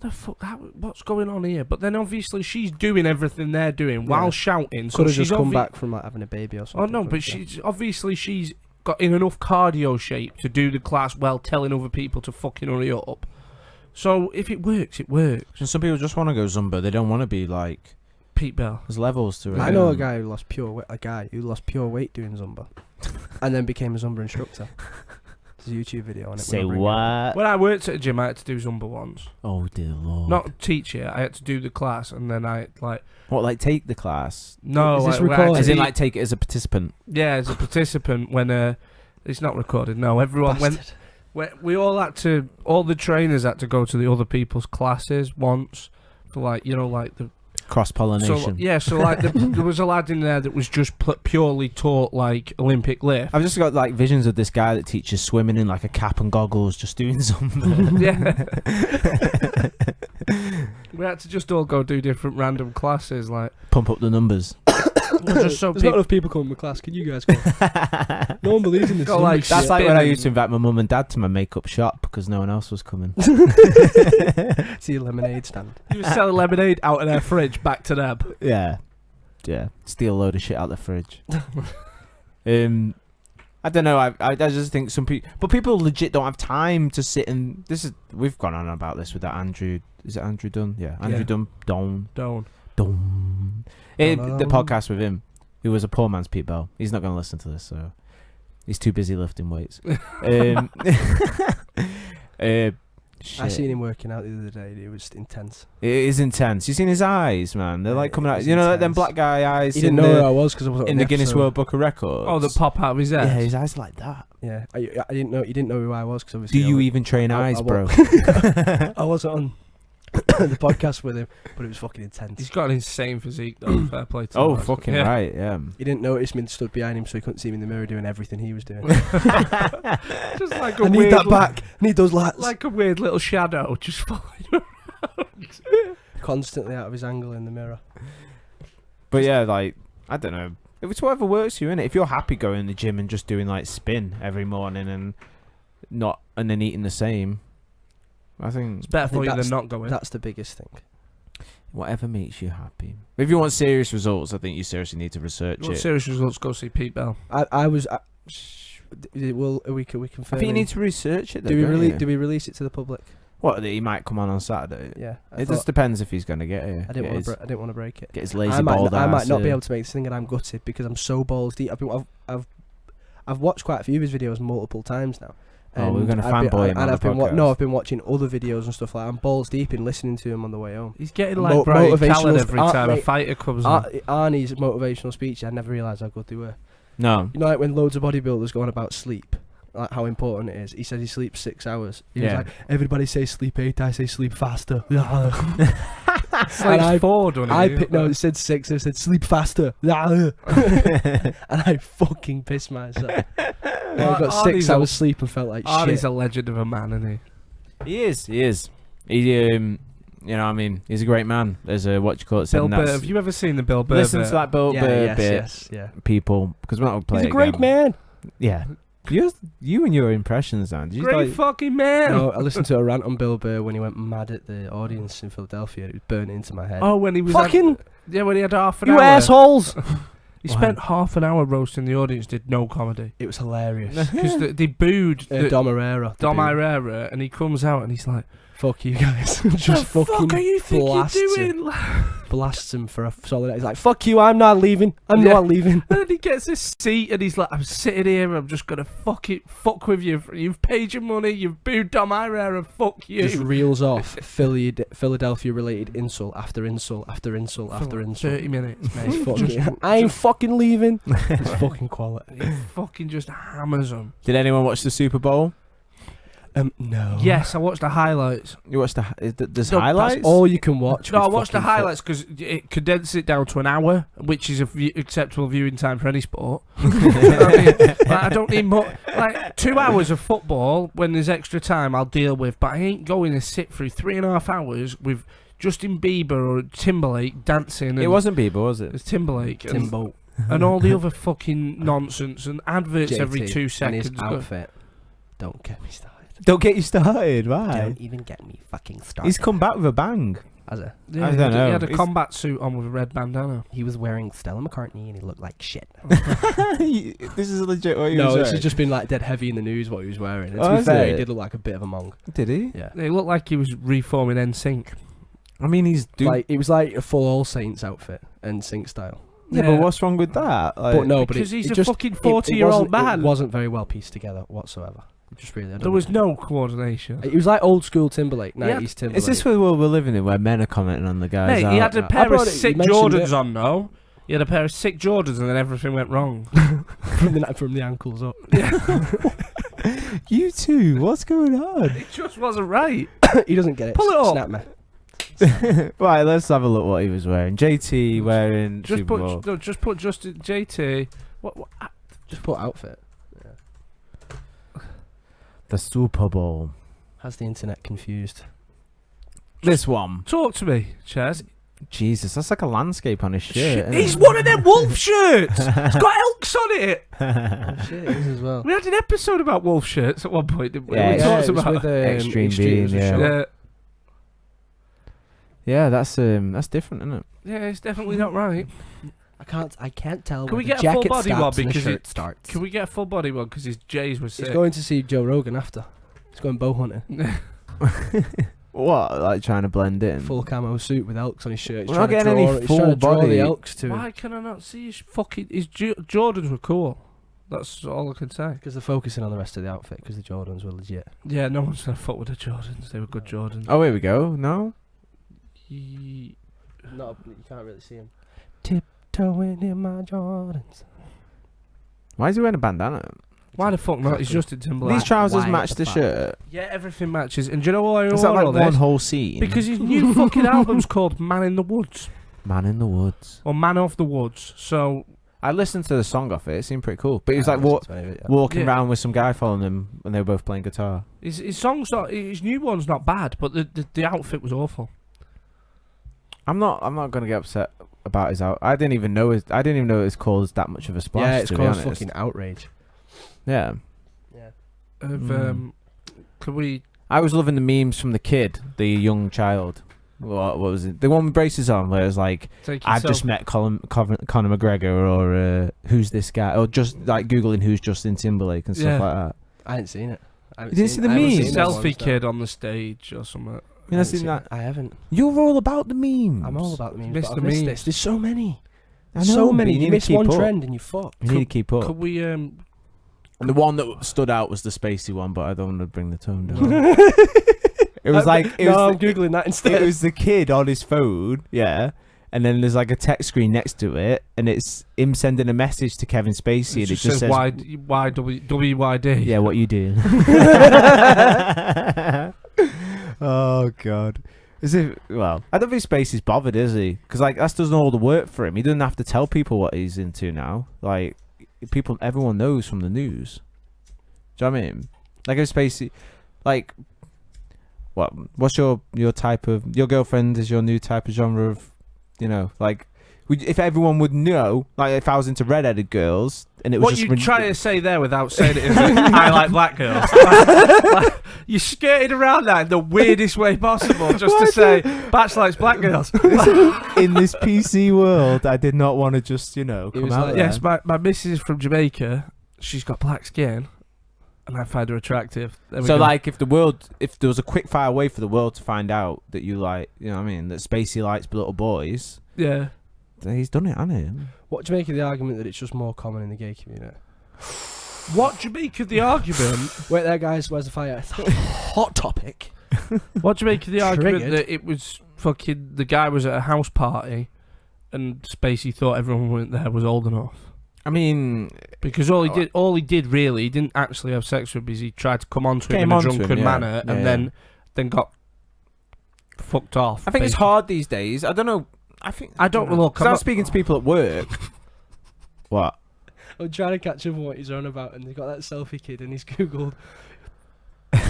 the fuck, what's going on here? But then obviously she's doing everything they're doing while shouting. Could have just come back from like having a baby or something. Oh no, but she's got in enough cardio shape to do the class while telling other people to fucking hurry up. So if it works, it works. And some people just want to go Zumba. They don't want to be like Pete Bell. There's levels to it. I know a guy who lost pure weight doing Zumba, and then became a Zumba instructor. There's a YouTube video on it. Say what? When I worked at a gym, I had to do Zumba once. Oh dear Lord! Not teach it. I had to do the class, and then I like. What, like take the class? No, is this recorded? As in, like take it as a participant. Yeah, as a participant. When it's not recorded. No, everyone when we all had to. All the trainers had to go to the other people's classes once for like the. Cross-pollination. So like there was a lad in there that was just purely taught like Olympic lift. I've just got like visions of this guy that teaches swimming in like a cap and goggles, just doing something. Yeah. We had to just all go do different random classes, like pump up the numbers. Just so There's not enough people coming to class. Can you guys go? No one believes in this. That's like when I used to invite my mum and dad to my makeup shop because no one else was coming. See a lemonade stand. You were selling lemonade out of their fridge back to them. Yeah. Steal a load of shit out of the fridge. I don't know. I just think some people, but people legit don't have time to sit and we've gone on about this with that Andrew. Is it Andrew Dunn? Yeah, Andrew Dunn. Dunn. The podcast with him, who was a poor man's Pete Bell. He's not going to listen to this, so he's too busy lifting weights. I seen him working out the other day. It was intense. It is intense. You seen his eyes, man? They're like coming out. You know, like them black guy eyes. He didn't know who I was because I was in the Guinness World Book of Records. Oh, the pop out of his head. Yeah, his eyes like that. Yeah, I didn't know. You didn't know who I was because Do obviously. you even train eyes, bro? I wasn't on the podcast with him, but it was fucking intense. He's got an insane physique, though. Fair play to him. Oh, fucking right, yeah. He didn't notice me and stood behind him, so he couldn't see me in the mirror doing everything he was doing. Just like I need that back. Need those lats. Like a weird little shadow just following around. Constantly out of his angle in the mirror. But yeah, like, I don't know. If it's whatever works for you, innit? If you're happy going to the gym and just doing like spin every morning and then eating the same, I think it's better for you than not going. That's the biggest thing. Whatever makes you happy. If you want serious results, I think you seriously need to research it. Serious results, go see Pete Bell. We can. I think you need to research it. Though, do we release it to the public? What? That he might come on Saturday. Yeah. It just depends if he's going to get here. I didn't want to break it. Get his lazy bald ass. I might not be able to make this thing, and I'm gutted because I'm so balls deep. I've watched quite a few of his videos multiple times now. Oh, we're going to fanboy him on the podcast. I've been watching other videos and stuff like that. I'm balls deep in listening to him on the way home. He's getting like Brian Callen every time a fighter comes on. Arnie's motivational speech, I never realised how good they were. No. You know, like when loads of bodybuilders go on about sleep. like how important it is. He said he sleeps 6 hours. He Yeah. was like, everybody say sleep 8, I say sleep faster. It's like 4, don't it? No, it said 6. It said sleep faster. And I fucking pissed myself. I got 6 hours sleep and felt like Arnie's shit. a legend of a man, isn't he? He is. He, you know, what I mean, he's a great man. There's a what you call it. Bill Burr. Have you ever seen the Bill Burr? Listen to that Bill Burr bit, yes, yeah. people, because we're not gonna play. He's a it great again. man. Yeah. You and your impressions, man. Did you Great like, fucking man. No, I listened to a rant on Bill Burr when he went mad at the audience in Philadelphia. It was burnt into my head. Oh, when he was fucking when he had half an you hour. assholes! He spent half an hour roasting the audience. Did no comedy It was hilarious. because they booed Dom Herrera. Dom Herrera, and he comes out and he's like, Fuck you guys. Just "The fucking fuck are you think you're blasts doing?" blasts him for a solid. He's like, "Fuck you! I'm not leaving. I'm not leaving." And then he gets his seat and he's like, "I'm sitting here. I'm just gonna fuck with you. You've paid your money. You've booed Dom Herrera. Fuck you." Just reels off Philadelphia-related insult after insult after insult after insult. 30 minutes, mate. He's fucking, I ain't fucking leaving. It's fucking quality. He fucking just hammers them. Did anyone watch the Super Bowl? No. Yes, I watched the highlights. You watched there's No, highlights? That's all you can watch. No, I with watched the fucking highlights because it condensed it down to an hour, which is acceptable viewing time for any sport. I don't need more. Like 2 hours of football when there's extra time, I'll deal with. But I ain't going to sit through 3.5 hours with Justin Bieber or Timberlake dancing. And It wasn't Bieber, was it? It's Timberlake Timbo. and all the other fucking nonsense and adverts every 2 And seconds. his outfit. Don't get me started. Don't get you started. Why? Don't even get me fucking started. He's come back with a bang. Has it? Yeah, I don't know. He had a It's- combat suit on with a red bandana. He was wearing Stella McCartney and he looked like shit. This is legit what he No, was this wearing. has just been like dead heavy in the news what he was wearing. And Oh, to be is fair, it? he did look like a bit of a monk. Did he? Yeah. It looked like he was reforming NSYNC. I mean, he's doing. Like it was like a full All Saints outfit and sync style. yeah, but what's wrong with that? Like, But no, but Because he's it a just, fucking it 40-year-old wasn't- man. It wasn't very well pieced together whatsoever. Just really. There was no coordination. It was like old school Timberlake, Yeah. 90s Timberlake. Is this the world we're living in, where men are commenting on the guys? Mate, he had a out? pair of brought it- sick you mentioned Jordans it. on, though. He had a pair of sick Jordans and then everything went wrong. from the ankles up? You two, what's going on? It just wasn't right. He doesn't get it. Pull it up. Snap me. Right, let's have a look what he was wearing. JT wearing Just Super Bowl. put Justin JT. What? Just put outfit. The Super Bowl. Has the internet confused? This one. Talk to me, Chaz. Jesus, that's like a landscape on his shirt. isn't He's it? one of them wolf shirts. It's got elks on it. Shit, it is as well. We had an episode about wolf shirts at one point, didn't we? Yeah, we yeah, talked it was about. with, Extreme Extreme Being, was a yeah. show. Yeah, that's different, isn't it? Yeah, it's definitely not right. I can't tell Can where we the get a full jacket body one stops and the because shirt it- starts. Can we get a full body one because his J's was He's sick? going to see Joe Rogan after. He's going bow hunting. What? Like trying to blend in? Full camo suit with elks on his shirt. He's We're not trying to getting any draw, he's full trying to draw body. the elks to Why him. can I not see his fucking... His Jordans were cool. That's all I can say. Because they're focusing on the rest of the outfit because the Jordans were legit. Yeah, no one's gonna fuck with the Jordans. They were good Jordans. Oh, here we go. No? Ye- No, you can't really see him. Tiptoeing in my Jordans. Why is he wearing a bandana? Why the fuck not? He's Justin Timberlake. These trousers why match the the fuck? shirt. Yeah, everything matches. And do you know why I Is that wore like all one this? whole scene? Because his new fucking album's called Man in the Woods. Man in the Woods. Or Man of the Woods. So, I listened to the song off it. It seemed pretty cool. But he was like walking Yeah. around with some guy following him, and they were both playing guitar. his song's not... His new one's not bad, but the outfit was awful. I'm not gonna get upset about his out. I didn't even know it was caused that much of a splash. Yeah, it's to be caused honest. fucking outrage. Yeah. Can we... I was loving the memes from the kid, the young child. What was it? The one with braces on, where it was like, Take I've yourself- just met Conor McGregor, or who's this guy, or just like googling who's Justin Timberlake and stuff Yeah. like that. I hadn't seen it. You didn't see the I haven't memes? seen those Selfie ones, no. kid on the stage or something. You I know, haven't seen seen that? it. I haven't. You're all about the memes. I'm all about the memes. Missed But the I've missed memes. this. There's so many. I know, So but many. you You need to miss keep one up. trend and you fuck. You need to keep up. Could we... And the one that stood out was the spacey one, but I don't want to bring the tone down. It was like I'm googling that instead. it was the kid on his phone, yeah, and then there's like a text screen next to it, and it's him sending a message to Kevin Spacey, and it just says WYD. Yeah, what you do? Oh God. Well, I don't think Spacey's bothered, is he? Because like that's doing all the work for him. He doesn't have to tell people what he's into now. Like everyone knows from the news. Do you know what I mean? Like if Spacey, like, what's your type of, your girlfriend is your new type of genre of, like, if everyone would know, like if I was into redheaded girls and it was what just you trying to say there without saying it is I like black girls. Like, you skirted around that in the weirdest way possible just to say Batch likes black girls. In this PC world, I did not want to just come out like, there. yes, my missus is from Jamaica. She's got black skin, and I find her attractive. So like, if there was a quick fire way for the world to find out that you like, that Spacey likes little boys. Yeah. He's done it, hasn't he? What do you make of the argument that it's just more common in the gay community? What do you make of the argument? Wait there, guys. Where's the fire? Hot topic. What do you make of the argument Triggered. that it was fucking the guy was at a house party, and Spacey thought everyone who went there was old enough? I mean, because all he did really, he didn't actually have sex with him. He tried to come onto him in a drunken manner, and then got fucked off. I think it's hard these days. I don't know. I don't know. Because I was speaking to people at work. What? I'm trying to catch up on what he's on about, and they got that selfie kid, and he's googled,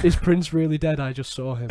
"Is Prince really dead? I just saw him."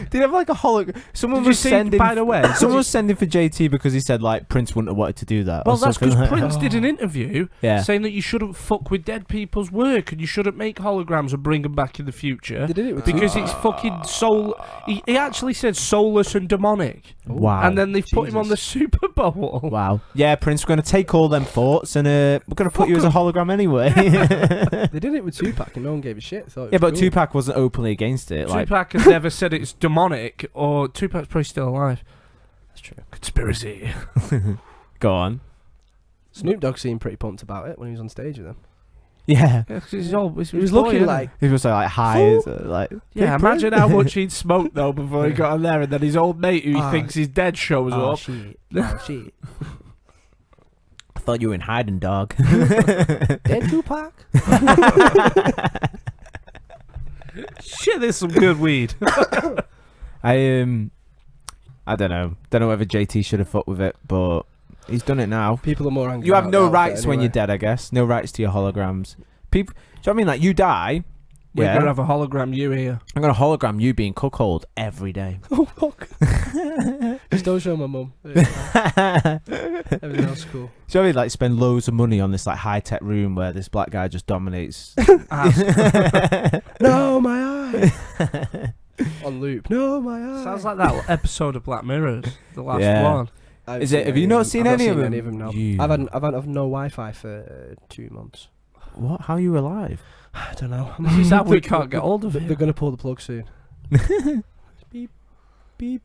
Did he have like a hologram? Someone was sending. By the way, someone was sending for JT because he said like Prince wouldn't have wanted to do that. Well, that's because like Prince did an interview saying that you shouldn't fuck with dead people's work and you shouldn't make holograms and bring them back in the future. They did it with because it's fucking soul. He actually said soulless and demonic. Wow. And then they put him on the Super Bowl. Wow. Yeah, Prince, we're going to take all them thoughts and we're going to put you as a hologram anyway. They did it with Tupac and no one gave a shit. Thought it was but cool. Tupac wasn't openly against it. Tupac has never said it's demonic, or Tupac's probably still alive. That's true. Conspiracy. Go on. Snoop Dogg seemed pretty pumped about it when he was on stage with them. Yeah. He was looking like he was like high, like imagine how much he'd smoked though before he got on there, and then his old mate who he thinks is dead shows up. Shit. Shit. I thought you were in hiding, dog. Dead Tupac. Shit, there's some good weed. I don't know. Don't know whether JT should have fucked with it, but he's done it now. People are more angry. You have no rights when you're dead, I guess. No rights to your holograms. People, do you know what I mean? Like, you die. We're going to have a hologram you here. I'm going to hologram you being cuckold every day. Oh, fuck. Just don't show my mum. Everything else is cool. Do you know what I mean? Like, spend loads of money on this like high-tech room where this black guy just dominates. No, my eye. On loop. No, my eye. Sounds like that episode of Black Mirror, the last one. Have you not seen any of them? No. I've had no Wi-Fi for 2 months. What? How are you alive? I don't know. Is that we can't get hold of it? They're going to pull the plug soon. Beep, beep,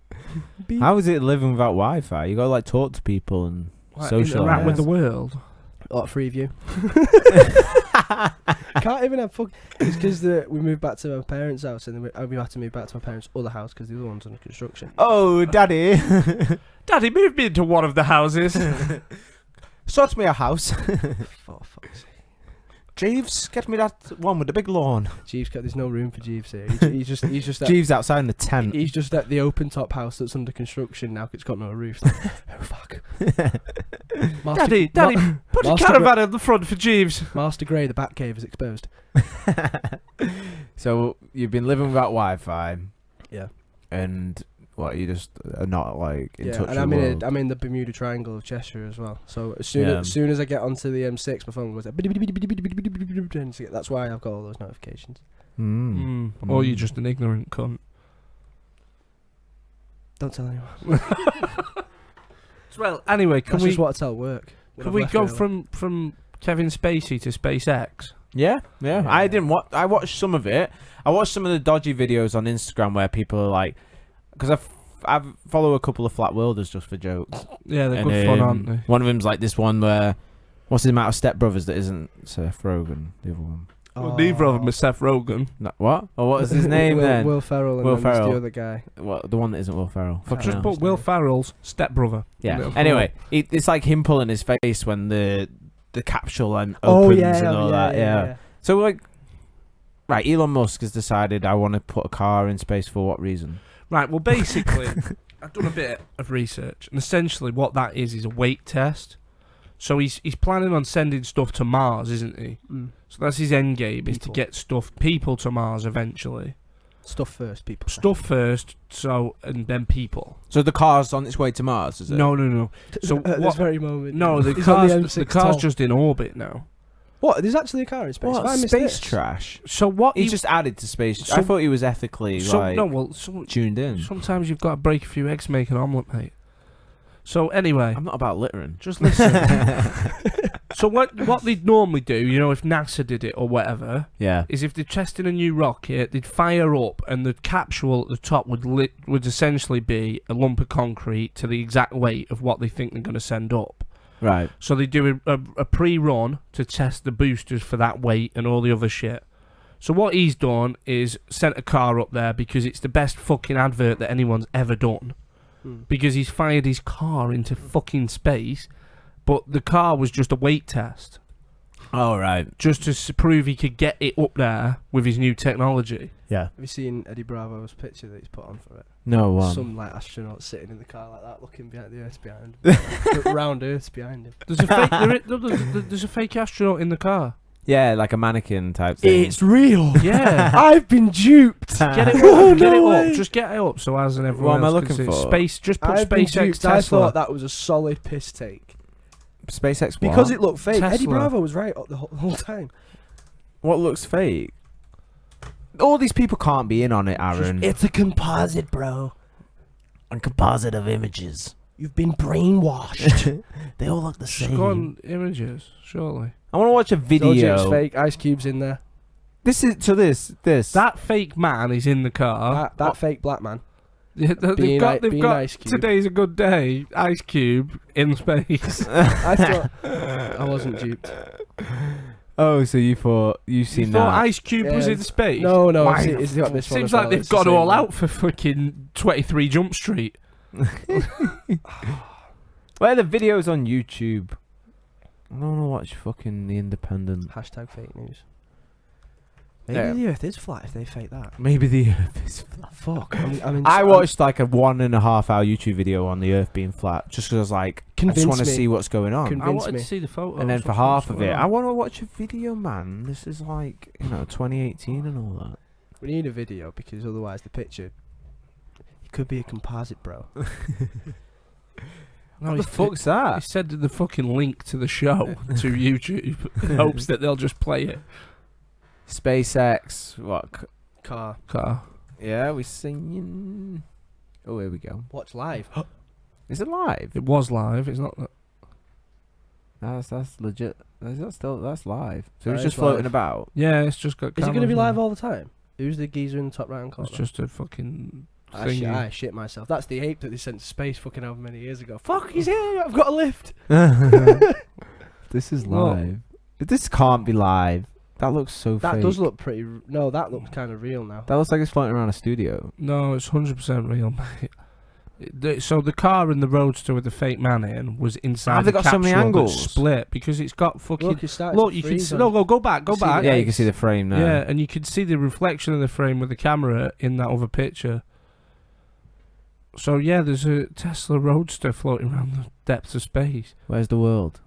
beep. How is it living without Wi-Fi? You got to like talk to people and socialise with the world. Lot 3 of you. Can't even have fuck. It's because we moved back to my parents' house, and then we had to move back to my parents' other house because the other one's under construction. Oh, Daddy. Daddy, move me into one of the houses. Sort me a house. For fuck's sake. Jeeves, get me that one with the big lawn. Jeeves, there's no room for Jeeves here. He's just at, Jeeves outside in the tent. He's just at the open top house that's under construction now 'cause it's got no roof. Oh fuck. Daddy, put a caravan in the front for Jeeves. Master Grey, the Batcave is exposed. So you've been living without Wi-Fi. Yeah. And what, you just are not like in touch and with I'm in the Bermuda Triangle of Cheshire as well. So as soon as I get onto the M6, my phone goes like, that's why I've got all those notifications. Or you're just an ignorant cunt. Don't tell anyone. Well, anyway, That's just what I tell work. Can we go from Kevin Spacey to SpaceX? Yeah. I didn't watch. I watched some of it. I watched some of the dodgy videos on Instagram where people are like, because I follow a couple of flat worlders just for jokes. Yeah, they're good fun, aren't they? One of them's like this one where, what's the amount of stepbrothers that isn't Seth Rogen? The other one. Well, neither of them is Seth Rogen. What? Or what is his name then? Will Ferrell and Will then there's Ferrell. the other guy. What, the one that isn't Will Ferrell. Fuck Just no. put Will Ferrell's stepbrother. Yeah. Anyway, it's like him pulling his face when the capsule opens and all that. Yeah. So like, right, Elon Musk has decided I want to put a car in space for what reason? Right. Well, basically, I've done a bit of research, and essentially what that is a weight test. So he's planning on sending stuff to Mars, isn't he? Mm. So that's his end game, is to People. get people to Mars eventually. Stuff first, people. Stuff first, and then people. So the car's on its way to Mars, is it? No. So At this very moment. No, the He's on car's the M6 just in orbit now. What? There's actually a car in space. What? Have I missed Space this? trash. So what? He's just added to space. So- I thought he was ethically tuned in. Sometimes you've got to break a few eggs to make an omelette, mate. So anyway, I'm not about littering. just listen. So what they'd normally do, if NASA did it or whatever, Yeah. is if they're testing a new rocket, they'd fire up, and the capsule at the top would essentially be a lump of concrete to the exact weight of what they think they're going to send up. Right. So they do a pre-run to test the boosters for that weight and all the other shit. So what he's done is sent a car up there because it's the best fucking advert that anyone's ever done. Because he's fired his car into fucking space, but the car was just a weight test. Oh, right. Just to prove he could get it up there with his new technology. Yeah. Have you seen Eddie Bravo's picture that he's put on for it? No one. Some like astronaut sitting in the car like that, looking behind the Earth behind him. Round Earth's behind him. There's a fake astronaut in the car. Yeah, like a mannequin type thing. It's real. Yeah. I've been duped. Get it up. Oh, Get no it way. up. Just get it up so as and everyone What am I else can looking see. for? Space. Just put I've been SpaceX duped. Tesla. I thought that was a solid piss take. SpaceX what? Because it looked fake. Eddie Tesla. Bravo was right the whole time. What looks fake? All these people can't be in on it, Aaron. It's a composite, bro. A composite of images. You've been brainwashed. They all look the Just same. go on images, surely. I want to watch a Told you it's video. fake. Ice Cube's in there. This. That fake man is in the car. That fake black man. Yeah, they've got being Ice Cube. Today's a good day. Ice Cube in space. I thought I wasn't duped. Oh, so you thought You seen thought that? Ice Cube was Yeah. in space? No, Why? it's got this one Seems as well. like they've It's the gone same all one. out for fucking 23 Jump Street. Where are the videos on YouTube? I don't want to watch fucking The Independent. Hashtag fake news. Maybe Yeah. the Earth is flat if they fake that. Maybe the Earth is flat. Fuck. I'm I watched like a 1.5 hour YouTube video on the Earth being flat, just because I was like, I just Convince want to me. see what's going on. I Convince wanted me. to see the photo. And then for half of it, I want to watch a video, man. This is like, 2018 and all that. We need a video because otherwise the picture it could be a composite, bro. No, What he the fuck's that? He said the fucking link to the show to YouTube in hopes that they'll just play it. SpaceX. What? Car. Yeah, we're singing. Oh, here we go. Watch live. Is it live? It was live. It's not. That's legit. That's live. So That it's just is floating live. about. Yeah, it's just got. Is it going to cameras be in live it. all the time? Who's the geezer in the top right hand corner? It's just a fucking. I shit myself. That's the ape that they sent to space fucking however many years ago. Fuck, he's here. I've got a lift. This is Look. live. This can't be live. That looks so That fake. does look pretty. No, that looks kind of real now. That looks like it's floating around a studio. No, it's 100% real, mate. So the car in the roadster with the fake man in was inside. Have they the got so many capsule that's angles? split because it's got fucking. Look, it starts Look, to you can freeze see. on- No, go back, go You see back. the Yeah, you can Nice. see the frame now. Yeah, and you can see the reflection of the frame with the camera in that other picture. So yeah, there's a Tesla Roadster floating around the depths of space. Where's the world?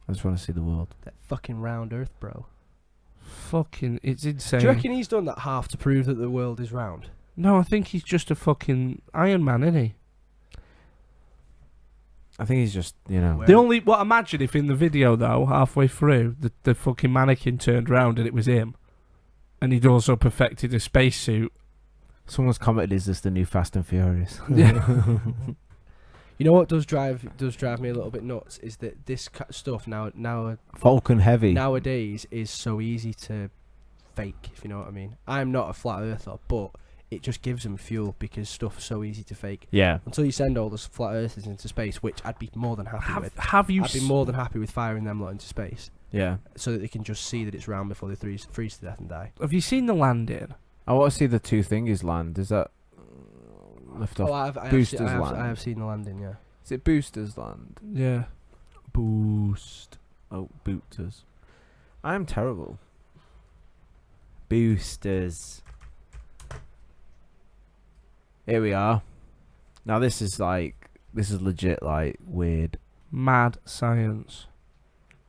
I just want to see the world. That fucking round Earth, bro. Fucking, it's insane. Do you reckon he's done that half to prove that the world is round? No, I think he's just a fucking Iron Man, isn't he? I think he's just, Where- The only, well, imagine if in the video though, halfway through, the fucking mannequin turned round and it was him, and he'd also perfected a spacesuit. Someone's commented, "Is this the new Fast and Furious?" Yeah. You know what does drive me a little bit nuts is that this stuff now Falcon Heavy. nowadays is so easy to fake, if you know what I mean. I'm not a flat earther, but it just gives them fuel because stuff's so easy to fake. Yeah. Until you send all those flat earthers into space, which I'd be more than happy with. Have you? I'd be more than happy with firing them lot into space. Yeah. so that they can just see that it's round before they freeze to death and die. Have you seen the landing? I want to see the two thingies land. Is that lift off? I have seen the landing. Yeah. Is it boosters land? Yeah. Boost. Oh, boosters. I am terrible. Boosters. Here we are. Now this is legit like weird. Mad science.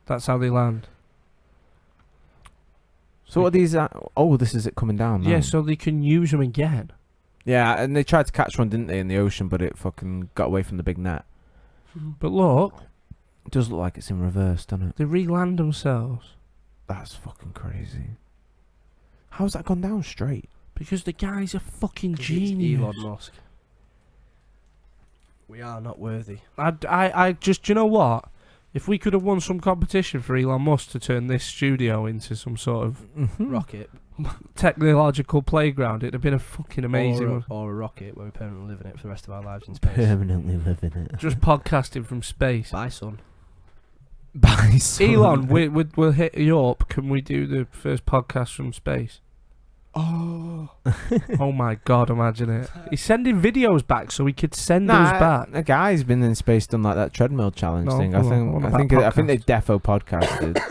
That's how they land. So what are these? Oh, this is it coming down now. Yeah, so they can use them again. Yeah, and they tried to catch one, didn't they, in the ocean, but it fucking got away from the big net. But look, It does look like it's in reverse, doesn't it? they re-land themselves That's fucking crazy. How's that gone down straight? because the guy's a fucking 'Cause it's genius. Elon Musk. We are not worthy. I just, do you know what? If we could have won some competition for Elon Musk to turn this studio into some sort of Rocket. technological playground, it'd have been a fucking amazing one. Or a rocket where we permanently live in it for the rest of our lives in space. Permanently living it. Just podcasting from space. Bye, son. By sun. Elon, we'll hit you up. Can we do the first podcast from space? Oh. Oh my god, imagine it. He's sending videos back so he could send those back. A guy's been in space done like that treadmill challenge No, thing. come on, what I about think they defo podcasted.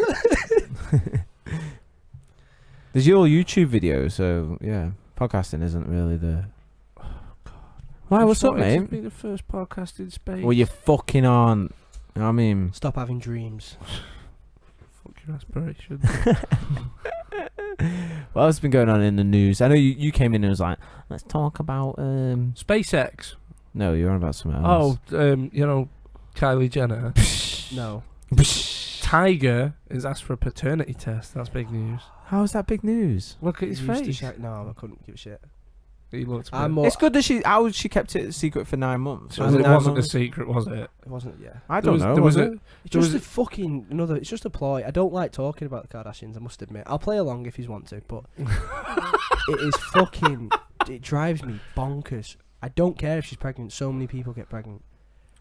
There's your YouTube video, so yeah, podcasting isn't really the. Why? What's up, mate? Be the first podcast in space. Well, you fucking aren't. You know what I mean? Stop having dreams. Fuck your aspirations. What else has been going on in the news? I know you came in and was like, let's talk about SpaceX. No, you're on about something else. Kylie Jenner. No. Tiger is asked for a paternity test. That's big news. How is that big news? Look at his He used to face. shag- no, I couldn't give a shit. He looked. I'm more- It's good that she kept it secret for 9 months. It Was it 9 wasn't a months? secret, was it? It wasn't. Yeah. I There don't know. there was was a- it? It's There just was a fucking another. It's just a ploy. I don't like talking about the Kardashians. I must admit. I'll play along if you want to, but it is fucking. It drives me bonkers. I don't care if she's pregnant. So many people get pregnant.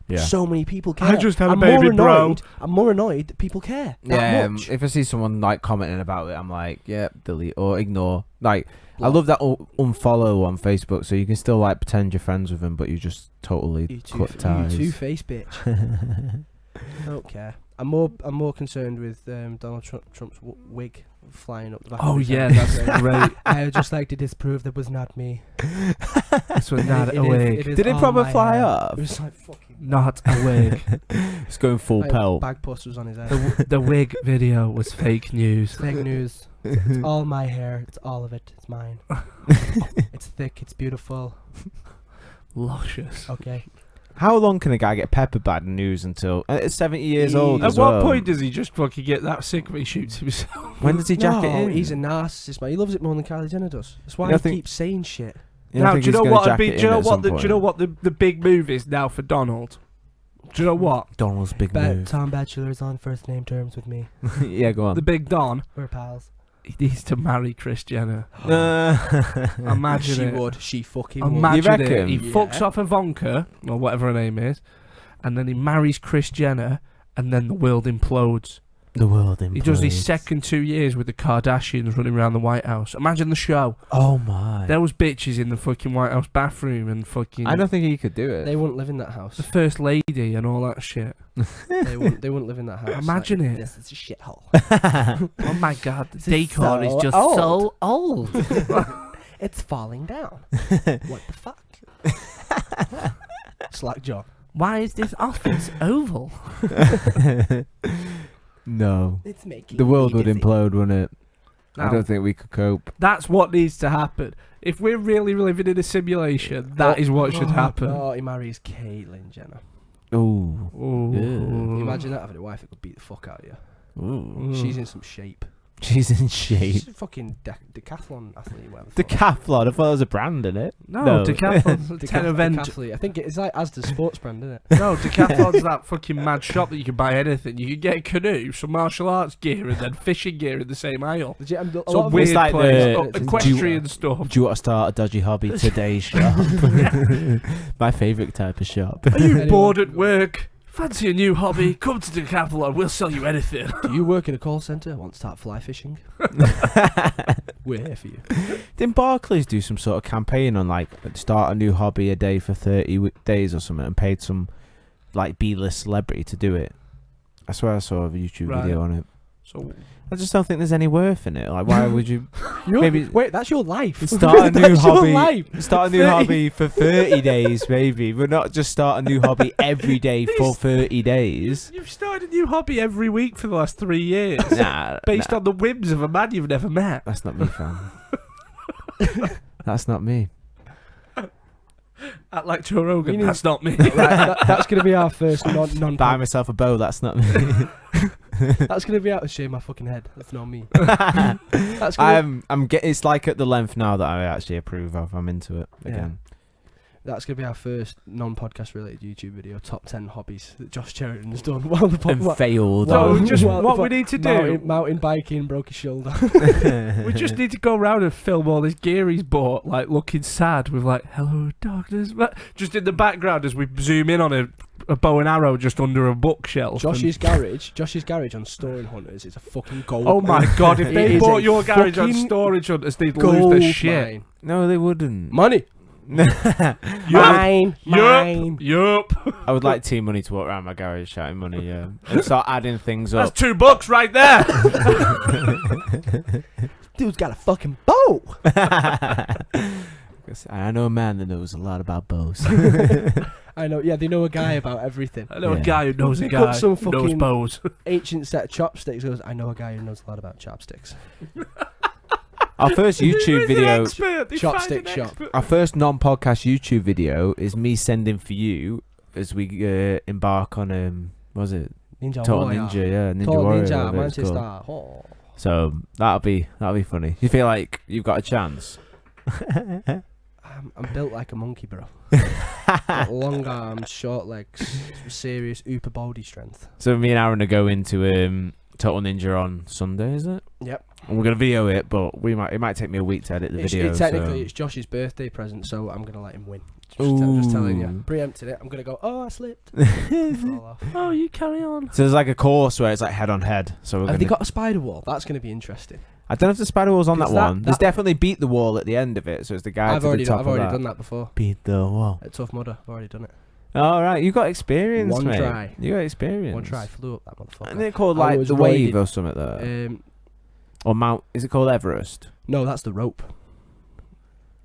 Yeah. So many people care. I just had a I'm baby, more bro. annoyed, I'm more annoyed that people care. Yeah, That much. if I see someone like commenting about it, I'm like, yeah, delete or ignore. Like, I Block. love that unfollow on Facebook, so you can still like pretend you're friends with them, but you just totally You cut ties. two-face bitch. I don't care. I'm more concerned with Donald Trump's wig flying up the back. Oh of his yeah, head. that's great. I would just like to disprove that was not me. This was not It a is- wig. is Did it all probably my fly hair. off? It was like fucking. Not a wig. It's going full Like, pelt. Bag puss was on his head. The wig video was fake news. Fake news. It's all my hair. It's all of it. It's mine. It's thick. It's beautiful. Luscious. Okay. How long can a guy get peppered by the news until it's 70 years old? At as what well? point does he just fucking get that sick of he shoots himself? When does he jack it No, in? he's a narcissist, man. He loves it more than Kylie Jenner does. That's why You he think- keeps saying shit. You don't Now, think do you he's know gonna what? jack Do it you in know at what? some Do you know point? what the big move is now for Donald? Do you know what? Donald's big move. Tom Bachelor's on first name terms with me. Yeah, go on. The big Don. We're pals. He needs to marry Kris Jenner. Imagine Imagine She it. would. She fucking would. Imagine it. reckon? He Yeah. fucks off Ivanka or whatever her name is, and then he marries Kris Jenner, and then the world implodes. the world implodes. He does his second 2 years with the Kardashians running around the White House. Imagine the show. Oh my! There was bitches in the fucking White House bathroom and fucking I don't think he could do it. They wouldn't live in that house. the First Lady and all that shit. They wouldn't live in that house. Imagine it. This is a shithole. Oh my god, the This is decor is so just old. so old. It's falling down. What the fuck? Slack jaw. Why is this office oval? No, It's making the world me would dizzy. implode, wouldn't it? I Now, don't think we could cope. that's what needs to happen. If we're really living in a simulation, that is what should happen. Oh, he marries Caitlyn Jenner. Ooh. Ooh. Yeah. Imagine that having a wife that could beat the fuck out of you. Ooh. She's in some shape. She's in shape. She's a fucking decathlon athlete. Whatever. Decathlon. I thought it was a brand in it. No, Decathlon's a 10 event. Decathlete. I think it's like Asda's sports brand, isn't it? No, Decathlon's that fucking mad shop that you can buy anything. You can get a canoe, some martial arts gear, and then fishing gear in the same aisle. Legit, a lot Some of weird It's like place. the- Oh, equestrian stuff. Do you want to start a dodgy hobby today shop? My favourite type of shop. Are you Anyone- bored at work? Fancy a new hobby? Come to Decathlon. We'll sell you anything. Do you work in a call centre? Want to start fly fishing? We're here for you. Didn't Barclays do some sort of campaign on like start a new hobby a day for 30 days or something, and paid some like B-list celebrity to do it? I swear I saw a YouTube video on it. So I just don't think there's any worth in it. Like, why would you? Maybe wait, that's your life. Start a new That's your hobby. life. Start a new 30. hobby for 30 days, maybe. But not just start a new hobby every day for 30 days. you've started a new hobby every week for the last 3 years, Nah, based on the whims of a man you've never met. that's not me, fam. That's not me. Act like Joe Rogan. You need- That's not me. Right, that's going to be our first non. Buy myself a bow. That's not me. That's going to be out of shave my fucking head. That's not me. That's gonna, It's like at the length now that I actually approve of. I'm into it again. That's going to be our first non-podcast related YouTube video. Top 10 hobbies that Josh Sheridan's done while the And failed. No, on. just Well, what we need to do. Mountain biking, broke his shoulder. We just need to go around and film all this gear he's bought, like looking sad with like "Hello, darkness," but just in the background as we zoom in on a bow and arrow just under a bookshelf. Josh's garage on Storing Hunters is a fucking gold. Oh my god! If It they is bought a your garage on fucking Storage Hunters, they'd gold lose their shit. mine. No, they wouldn't. Money. Mine. Yup. I would like T-Money to walk around my garage shouting money, yeah. And start adding things That's up. $2 right there. Dude's got a fucking bow. I know a man that knows a lot about bows. I know. Yeah, they know a guy about everything. I know Yeah. a guy who knows a Pick up guy some who knows fucking- bows. Ancient set of chopsticks. Goes. I know a guy who knows a lot about chopsticks. Our first YouTube video, Chopstick shop. our first non-podcast YouTube video is me sending for you as we embark on what was it? Ninja Total Warrior. Ninja, yeah, Ninja Total Warrior. Ninja, whatever it's Manchester. called. Oh. So that'll be funny. You feel like you've got a chance? I'm built like a monkey, bro. Got long arms, short legs, serious upper body strength. So me and Aaron are going to Total Ninja on Sunday, is it? Yep. And we're gonna video it, but it might take me a week to edit the video. Technically, so. it's Josh's birthday present, so I'm gonna let him win. Just Ooh. telling you, preempted it. I'm gonna go. Oh, I slipped. Fall off. Oh, you carry on. So there's like a course where it's like head on head. So we're Have they gonna, got a spider wall? That's gonna be interesting. I don't know if the spider wall's on that 'Cause that- one. There's that- definitely beat the wall at the end of it, so it's the guy I've to already the top I've of already that. done that before. Beat the wall. At Tough Mudder, I've already done it. All right, you got experience, One mate. try. You got experience. One try, flew up that motherfucker. Isn't it called I like was the wave raided- or something there? Or Mount? Is it called Everest? No, that's the rope.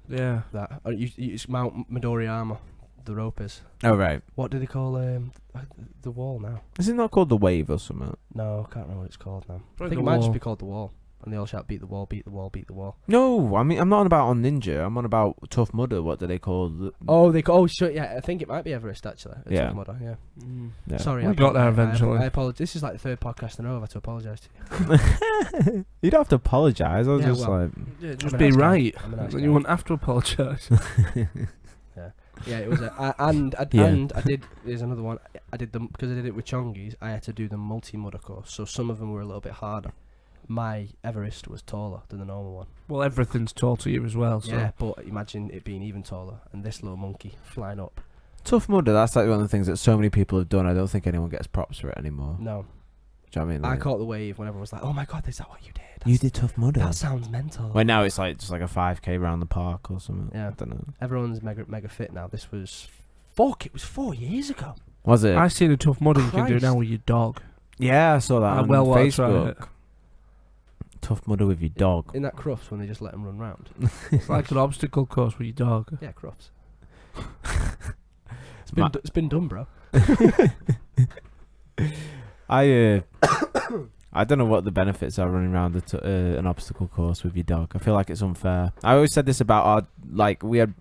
Yeah. That it's Mount Midoriyama. The rope is. Oh right. What do they call the wall now? Is it not called the wave or something? No, I can't remember what it's called now. I Probably think the it might just wall. be called the wall. And they all shout, "Beat the wall! Beat the wall! Beat the wall!" No, I mean I'm not on about on Ninja. I'm on about Tough Mudder. What do they call? Oh, they call. Oh, shit! Yeah, I think it might be Everest actually. At Yeah. Tough Mudder, yeah. Yeah. Sorry, We I got there I eventually. apologize. This is like the third podcast in a row. I've had to apologise to you. You don't have to apologise. I was Yeah, just well, like, Yeah, I'm just a be nice guy. right. I'm a nice Then guy. you won't have to apologise. Yeah, it was. And I did. There's another one. I did them because I did it with Chongies. I had to do the multi-mudder course, so some of them were a little bit harder. My Everest was taller than the normal one. Well, everything's tall to you as well. So. Yeah, but imagine it being even taller, and this little monkey flying up. Tough Mudder. That's like one of the things that so many people have done. I don't think anyone gets props for it anymore. No, Do you know what I mean? I Like, caught the wave when everyone was like, "Oh my god, is that what you did?" you did Tough Mudder. That sounds mental. Well, now it's like just like a 5k around the park or something. Yeah. I don't know. Everyone's mega fit now. This was it was 4 years ago. Was it? I seen a Tough Mudder you can do Christ. now with your dog. Yeah, I saw that I on well want to try Facebook. it. Tough Mudder with your dog. In that Crufts when they just let him run round. It's like an obstacle course with your dog. Yeah, Crufts. Ma- It's been done, bro. I don't know what the benefits are running around an obstacle course with your dog. I feel like it's unfair. I always said this about we had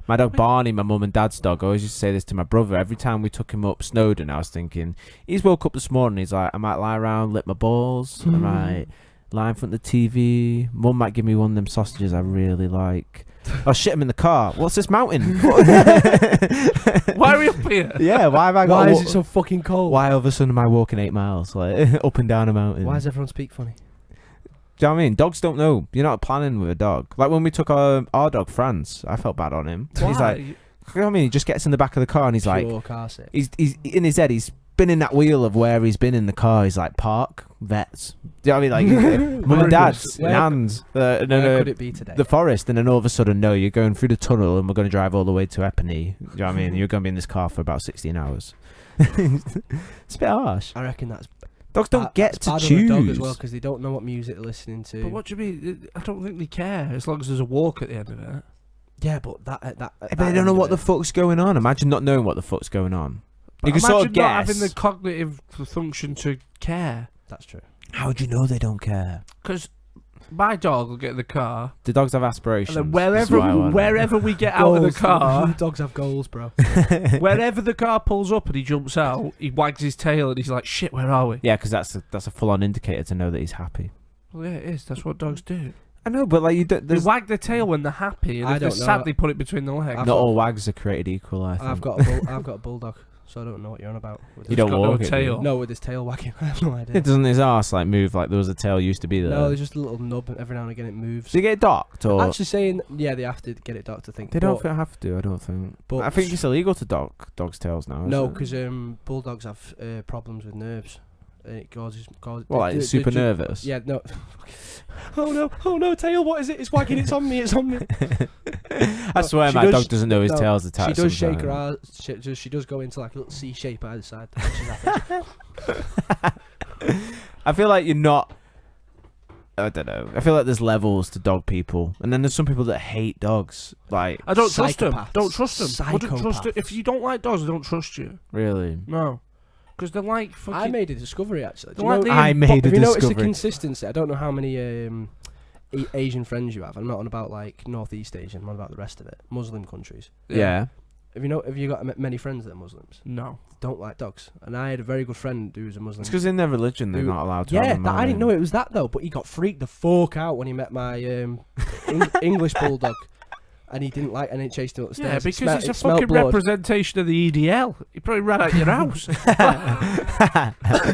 my dog Barney, my mum and dad's dog. I always used to say this to my brother. Every time we took him up Snowdon, I was thinking, he's woke up this morning, he's like, I might lie around, lick my balls, I might lie in front of the TV. Mum might give me one of them sausages I really like. I'll shit him in the car. What's this mountain? Why are we up here? Yeah, why have I got? Why is it so fucking cold? Why all of a sudden am I walking 8 miles like up and down a mountain? Why does everyone speak funny? Do you know what I mean? Dogs don't know. You're not planning with a dog. Like when we took our dog Franz, I felt bad on him. He's like, you know what I mean? He just gets in the back of the car and he's like, Pure car sit. he's in his head. He's spinning that wheel of where he's been in the car. He's like, park, vets. Do you know what I mean? Like, mum and dad's, Nan's, Where could it be today? the forest, and then all of a sudden, no, you're going through the tunnel, and we're going to drive all the way to Epinay. Do you know what I mean? You're going to be in this car for about 16 hours. It's a bit harsh. I reckon that's Dogs don't get that's to bad choose. on a dog as well because they don't know what music they're listening to. But what do you mean? I don't think they care as long as there's a walk at the end of it. Yeah, but But they don't know what the fuck's going on. Imagine not knowing what the fuck's going on. You can sort of guess. Not having the cognitive function to care. That's true. How do you know they don't care? Because my dog will get in the car, Do dogs have aspirations? and then wherever we get out of the car, Dogs have goals, bro. wherever the car pulls up and he jumps out, he wags his tail and he's like, "Shit, where are we?" Yeah, because that's a full-on indicator to know that he's happy. Well, yeah, it is. That's what dogs do. I know, but like you don't. They wag their tail when they're happy, and I if they're don't know. sad, they put it between the legs. Not all wags are created equal. I think. I've got a bulldog, so I don't know what you're on about. You don't got walk no it, do you? tail. No, with his tail wagging. I have no idea. It doesn't his arse like move like there was a tail used to be there. No, there's just a little nub, and every now and again it moves. Do you get it docked or? Actually, saying they have to get it docked. I think They don't have to. I don't think. But I think it's illegal to dock dogs' tails now. no, isn't it? because bulldogs have problems with nerves. It causes. Well, like it's super nervous. Yeah, no. Oh no, tail! What is it? It's wagging. It's on me. It's on me. I swear, my dog doesn't know his tail's attached. She does shake her sometimes. ass. She does go into like a little C shape either side. She's happy. I feel like you're not. I don't know. I feel like there's levels to dog people, and then there's some people that hate dogs. Like, I don't trust them. Psychopaths. Don't trust them. Wouldn't trust it. Psychopaths. If you don't like dogs, I don't trust you. really? No, because they're like fucking. I made a discovery actually. Do They're you like know, the- I made a have you noticed the discovery. consistency? I don't know how many Asian friends you have. I'm not on about like Northeast Asian. I'm on about the rest of it. Muslim countries. Yeah. Have you got many friends that are Muslims? No. Don't like dogs. And I had a very good friend who was a Muslim. It's because in their religion they're not allowed to. Yeah, have them, I didn't know it was that though. But he got freaked the fuck out when he met my English bulldog, and he didn't like, and he chased him up the Yeah, stairs. because it's a smelled fucking blood. representation of the EDL. He probably ran out your house.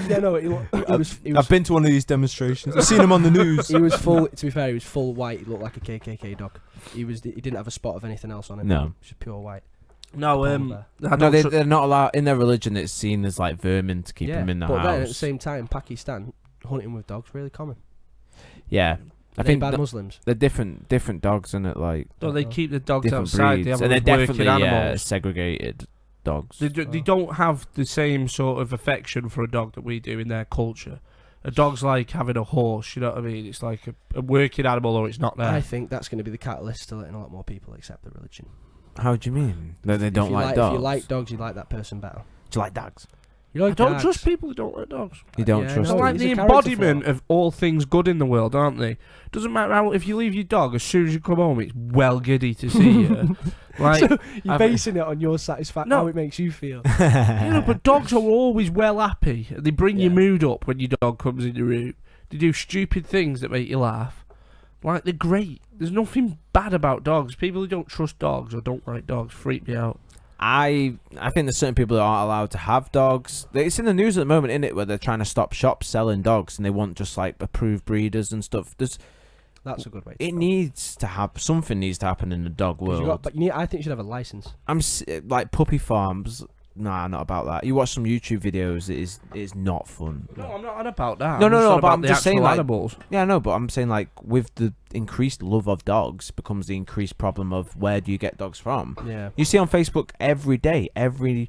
Yeah, no, he was I've been to one of these demonstrations. I've seen him on the news. he was full. To be fair, he was full white. He looked like a KKK dog. He didn't have a spot of anything else on him. No. Just pure white. No, I No, don't they're not allowed in their religion. It's seen as like vermin to keep them in the but house. then at the same time, Pakistan hunting with dogs really common. Yeah, I They think bad Muslims. they're different dogs, isn't it? Like No, they keep the dogs different outside. breeds, They have and they're all those definitely working animals. segregated dogs. They don't have the same sort of affection for a dog that we do in their culture. A dog's like having a horse, you know what I mean? It's like a working animal or it's not there. I think that's going to be the catalyst to letting a lot more people accept the religion. How do you mean? That they don't If you like dogs? If you like dogs, you like that person better. Do you like dogs? You like I don't dogs. trust people who don't like dogs. You don't Yeah, trust They're no, them? like he's the a character embodiment flaw. of all things good in the world, aren't they? Doesn't matter how, if you leave your dog, as soon as you come home, it's well giddy to see you. Like, So you're basing it on your satisfaction, No. how it makes you feel. but dogs are always well happy. They bring your Yeah. mood up when your dog comes in your room. They do stupid things that make you laugh. Like, they're great. There's nothing bad about dogs. People who don't trust dogs or don't like dogs freak me out. I think there's certain people that aren't allowed to have dogs. It's in the news at the moment, isn't it, where they're trying to stop shops selling dogs and they want just like approved breeders and stuff. That's a good way to It go. needs to happen. Something needs to happen in the dog 'Cause world. I think you should have a license. Like puppy farms. Nah, not about that. You watch some YouTube videos. It is not fun. No, I'm not on about that. No, I'm no, just no, on but about I'm the just saying, actual like- animals. Yeah, no, but I'm saying like with the increased love of dogs becomes the increased problem of where do you get dogs from? Yeah. You see on Facebook every day, every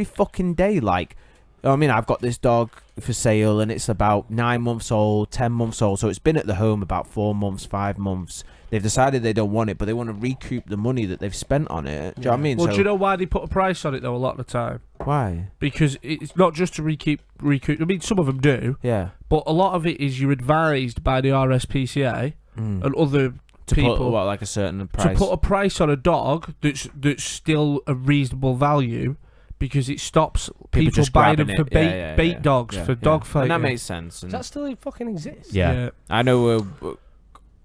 fucking day, like, I mean, I've got this dog for sale and it's about 9 months old, 10 months old, so it's been at the home about 4 months, 5 months. They've decided they don't want it, but they want to recoup the money that they've spent on it. Do you know what I mean? Well, So do you know why they put a price on it though? A lot of the time, why? because it's not just to recoup. I mean, some of them do, Yeah. but a lot of it is you're advised by the RSPCA Mm. and other To people put what, like a certain price? to put a price on a dog that's still a reasonable value, because it stops people just buying them grabbing for it. Yeah, bait yeah. dogs Yeah, for yeah. dog fighting. And that makes sense. Does that still fucking exist? Yeah. I know.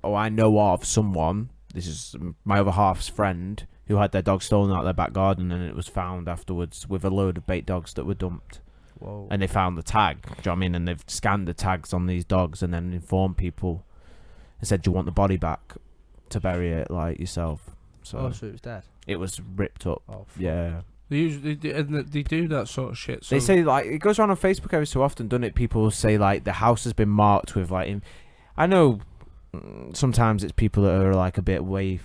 I know of someone. This is my other half's friend who had their dog stolen out of their back garden, and it was found afterwards with a load of bait dogs that were dumped. Whoa. And they found the tag. Do you know what I mean? And they've scanned the tags on these dogs and then informed people and said, "Do you want the body back to bury it like yourself?" So So it was dead. it was ripped up. Oh, fuck. Yeah. They usually they do that sort of shit. So They say like it goes around on Facebook every so often, doesn't it? People will say like the house has been marked with like. I know sometimes it's people that are like a bit way.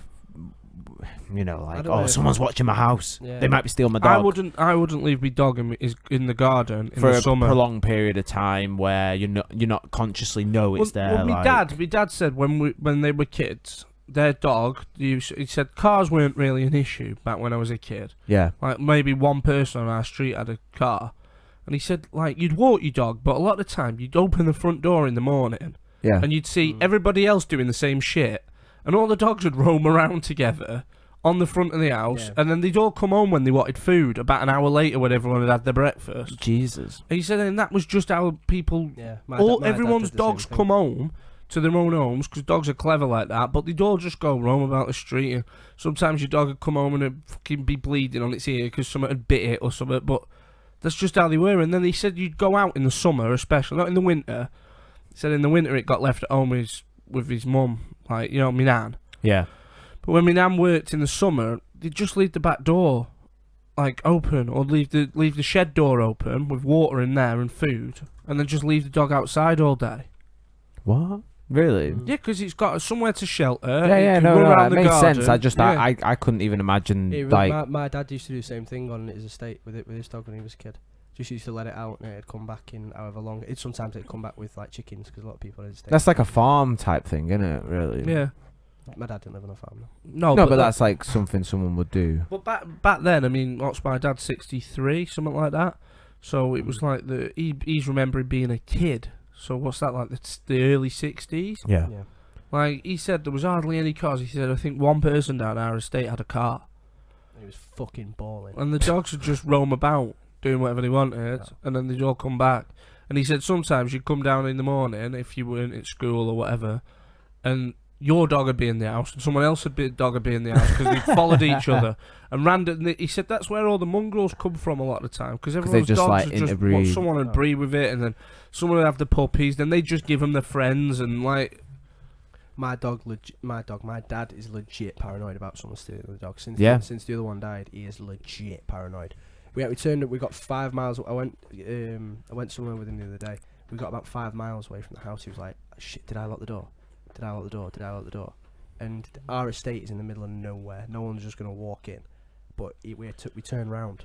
Like, oh, someone's watching my house. Yeah. They might be stealing my dog. I wouldn't leave my dog in the garden in for the a summer. prolonged period of time where you're not consciously know it's there. Well, my dad said when they were kids, their dog. He said cars weren't really an issue back when I was a kid. Yeah. Like maybe one person on our street had a car, and he said like you'd walk your dog, but a lot of the time you'd open the front door in the morning. Yeah. And you'd see everybody else doing the same shit, and all the dogs would roam around together on the front of the house, and then they'd all come home when they wanted food about an hour later when everyone had their breakfast. Jesus. And he said, and that was just how people... Yeah. Everyone's dogs come home to their own homes, because dogs are clever like that, but they'd all just go roam about the street, and sometimes your dog would come home and it'd fucking be bleeding on its ear because someone had bit it or something, but that's just how they were. And then he said you'd go out in the summer, especially, not in the winter. He said in the winter it got left at home with his mum, like, my nan. Yeah. But when my nan worked in the summer, they'd just leave the back door, like, open, or leave the shed door open with water in there and food, and then just leave the dog outside all day. What? Really? Yeah, because it's got somewhere to shelter. Yeah, it makes sense. I couldn't even imagine, my dad used to do the same thing on his estate with his dog when he was a kid. Just used to let it out and it'd come back in however long. Sometimes it'd come back with, like, chickens, because a lot of people on his estate. That's like a farm type thing, isn't it, really? Yeah. My dad didn't live on a farm, No, but that's like something someone would do. But back then, I mean, what's my dad, 63, something like that? So it was like he's remembering being a kid. So what's that, like the early 60s? Yeah. Like, he said there was hardly any cars. He said, I think one person down our estate had a car. He was fucking balling. And the dogs would just roam about, doing whatever they wanted, and then they'd all come back. And he said sometimes you'd come down in the morning, if you weren't at school or whatever, and your dog would be in the house, and someone else's dog would be in the house, because they followed each other. And he said that's where all the mongrels come from a lot of the time, because everyone's just, dogs like, would just interbreed. someone would breed with it, and then someone would have the puppies, then they'd just give them their friends, and like... My dad is legit paranoid about someone stealing the dog. Since the other one died, he is legit paranoid. We got 5 miles. I went somewhere with him the other day. We got about 5 miles away from the house. He was like, shit, did I lock the door? Did I lock the door? Did I lock the door? And our estate is in the middle of nowhere. No one's just going to walk in. But we turned round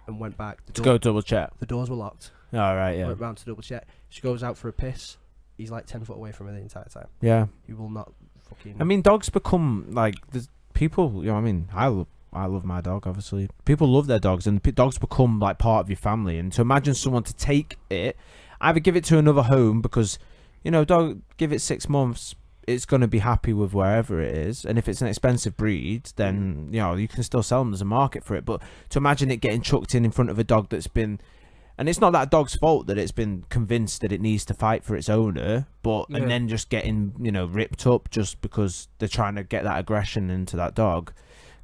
and went back. To go double check. The doors were locked. Oh, right, yeah. Went round to double check. She goes out for a piss. He's like 10 foot away from her the entire time. Yeah. He will not fucking... I mean, dogs become, like, there's people, I mean, I love my dog, obviously. People love their dogs, and dogs become, like, part of your family. And to imagine someone to take it, either give it to another home, because, dog, give it 6 months, it's going to be happy with wherever it is. And if it's an expensive breed, then, you can still sell them. There's a market for it. But to imagine it getting chucked in front of a dog that's been... And it's not that dog's fault that it's been convinced that it needs to fight for its owner, and then just getting, ripped up just because they're trying to get that aggression into that dog.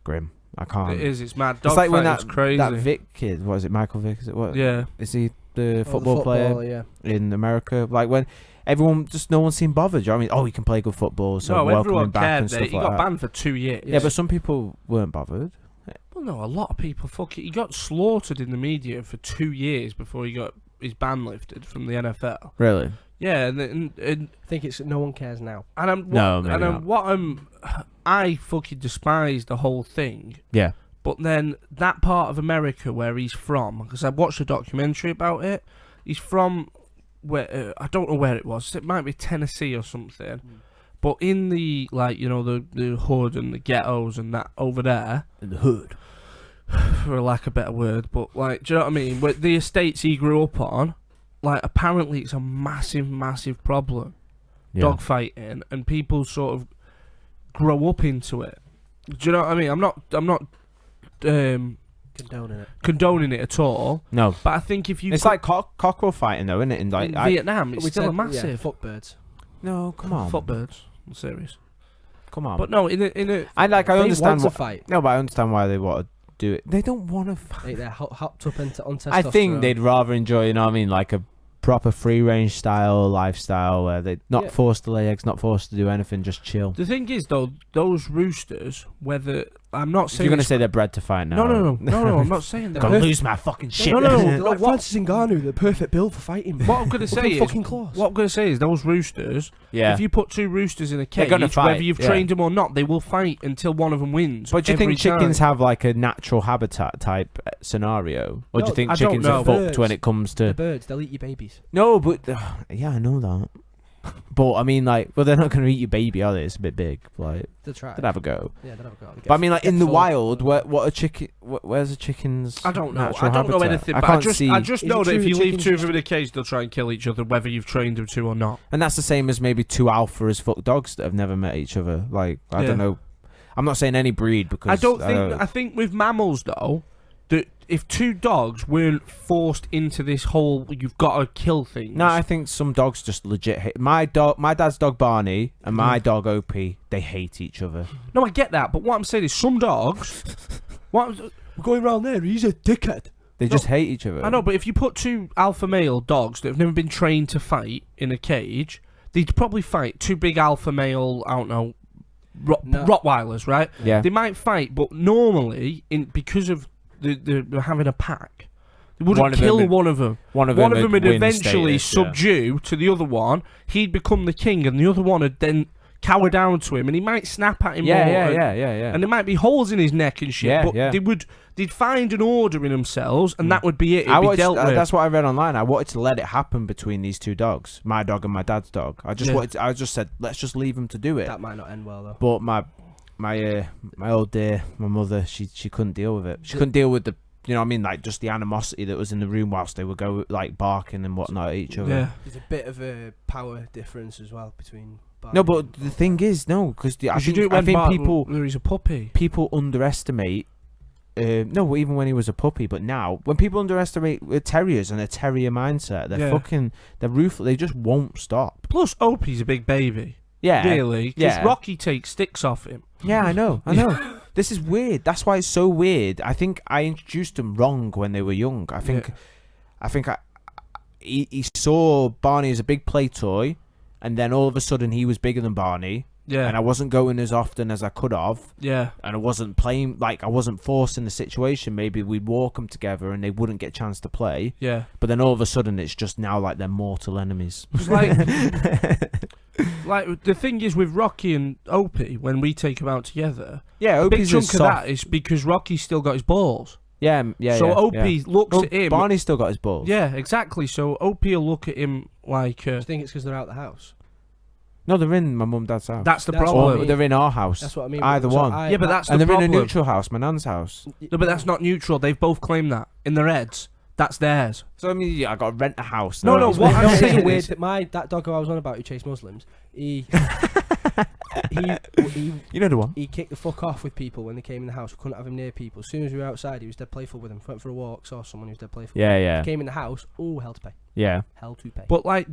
Grim. I can't. It is. It's mad. Dog it's like when that's crazy. That Vic kid, what is it, Michael Vick? Is it what? Yeah. Is he the football player in America? Like when no one seemed bothered. You know what I mean? Oh, he can play good football, so welcome him back and stuff like that. He got banned for 2 years. Yeah, but some people weren't bothered. Well, no, a lot of people he got slaughtered in the media for 2 years before he got his ban lifted from the NFL. Really? Yeah, and I think it's no one cares now. And I fucking despise the whole thing. Yeah. But then that part of America where he's from, because I watched a documentary about it. He's from where I don't know where it was. It might be Tennessee or something. But in the, like, the hood and the ghettos and that over there. In the hood. For lack of a better word. But, like, do you know what I mean? With the estates he grew up on, like, apparently it's a massive, massive problem. Yeah. Dog fighting. And people sort of grow up into it. Do you know what I mean? I'm not condoning it at all. No. But I think if you... It's like cockerel fighting, though, isn't it? In Vietnam, it's still a massive... Yeah, footbirds. No, come on. Footbirds. I'm serious. Come on. But no, in a I understand want to fight. No, but I understand why they want to do it. They don't want to fight. They're hopped up on testosterone. I think they'd rather enjoy, like a proper free range style lifestyle where they're not forced to lay eggs, not forced to do anything, just chill. The thing is, though, those roosters, whether I'm not If saying you're gonna it's- say they're bred to fight now. no. I'm not saying that. I'm gonna lose my fucking shit. No. They're like what- Francis Ngannou, the perfect build for fighting. What I'm gonna say is, fucking claws. what I'm gonna say is, those roosters. Yeah. If you put 2 roosters in a They're cage, gonna fight, whether you've yeah. trained them or not, they will fight until one of them wins. But do you every think chickens time. have like a natural habitat type scenario, or do No, you think I don't chickens know. are fucked Birds. when it comes The to? birds, they'll eat your babies. No, but yeah, I know that. But I mean, like, well, they're not gonna eat your baby, are they? It's a bit big. Like, They'll try. they'd have a go. Yeah, they'll have a go. But I mean, like Get in the full. wild, where's a chicken's? I don't know. natural I don't know habitat? anything. I But can't I just see. know Is that it if true you that leave chickens 2 of just- them in a cage, they'll try and kill each other, whether you've trained them to or not. And that's the same as maybe 2 alpha as fuck dogs that have never met each other. Like, I Yeah. don't know. I'm not saying any breed because I don't think. I think with mammals though, that if 2 dogs weren't forced into this whole you've got to kill things. No, I think some dogs just legit hate. My dad's dog Barney and my dog Opie, they hate each other. No, I get that, but what I'm saying is some dogs. What We're going round there. He's a dickhead. They just hate each other. I know, but if you put 2 alpha male dogs that have never been trained to fight in a cage, they'd probably fight 2 big alpha male. I don't know. No. Rottweilers, right? Yeah. They might fight, but normally, because of they're having a pack, they wouldn't kill one of them. One of One them of them would win eventually status, yeah. subdue to the other one. He'd become the king, and the other one would then cower down to him, and he might snap at him more. Yeah. And there might be holes in his neck and shit. Yeah, but yeah. they'd find an order in themselves, and that would be it. It'd be dealt with. That's what I read online. I wanted to let it happen between these 2 dogs, my dog and my dad's dog. I just said, let's just leave them to do it. That might not end well though. But my old dear, my mother, she couldn't deal with it. She couldn't deal with the, you know what I mean, like just the animosity that was in the room whilst they would go like barking and whatnot at each other. Yeah. There's a bit of a power difference as well between. No, but the thing is, no, because I you do it think, when people he's a puppy. underestimate. No, even when he was a puppy, but now when people underestimate terriers and a terrier mindset, they're ruthless. They just won't stop. Plus, Opie's a big baby. Yeah, Really? Because yeah. Rocky takes sticks off him. Yeah, I know. This is weird. That's why it's so weird. I think I introduced them wrong when they were young. I think he saw Barney as a big play toy, and then all of a sudden he was bigger than Barney. Yeah. And I wasn't going as often as I could have. Yeah. And I wasn't playing, like, I wasn't forcing the situation. Maybe we'd walk them together and they wouldn't get a chance to play. Yeah. But then all of a sudden it's just now like they're mortal enemies. It's like the thing is with Rocky and Opie, when we take them out together, Yeah, a big Opie's chunk is of soft. that is because Rocky's still got his balls. Yeah. So Opie looks at him. Barney's still got his balls. Yeah, exactly. So Opie will look at him like. Do you think it's because they're out the house? No, they're in my mum and dad's house. That's the That's problem. Or they're in our house. That's what I mean. Either So one. Yeah, but that's And the they're problem. in a neutral house, my nan's house. No, but that's not neutral. They've both claimed that in their heads. That's theirs. So I mean, yeah, I got to rent a house. No, now. no, It's what weird. I'm No, it's saying weird is- that that dog who I was on about who chased Muslims, he You know the one. he kicked the fuck off with people when they came in the house. We couldn't have him near people. As soon as we were outside, he was dead playful with them. Went for a walk, saw someone who was dead playful. Yeah. Came in the house. Oh, hell to pay. Yeah. Hell to pay. But like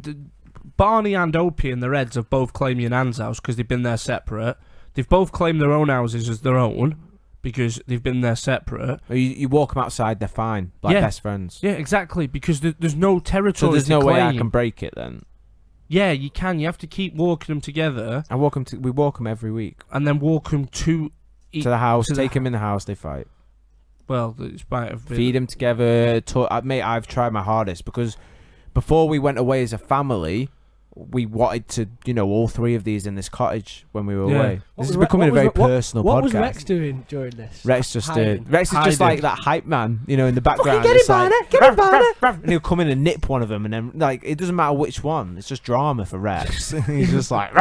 Barney and Opie in their heads have both claimed your nan's house because they've been there separate. They've both claimed their own houses as their own because they've been there separate. You walk them outside, they're fine, like Yeah. best friends. Yeah, exactly. Because there's no territory. So there's to no way I claim. can break it then. Yeah, you can. You have to keep walking them together We walk them every week and then walk them to to the house. to the Take them in the house. They fight. Well, it might have been. Feed them together. Mate, I've tried my hardest because before we went away as a family, we wanted to, all 3 of these in this cottage when we were Yeah. away. What This is was becoming a very what- personal What podcast. was Rex doing during this? Rex just Hiding. Rex is just Hiding. like that hype man, in the background. get It's it, like, Barney, get it, Barney. and he'll come in and nip one of them, and then like it doesn't matter which one. It's just drama for Rex. He's just like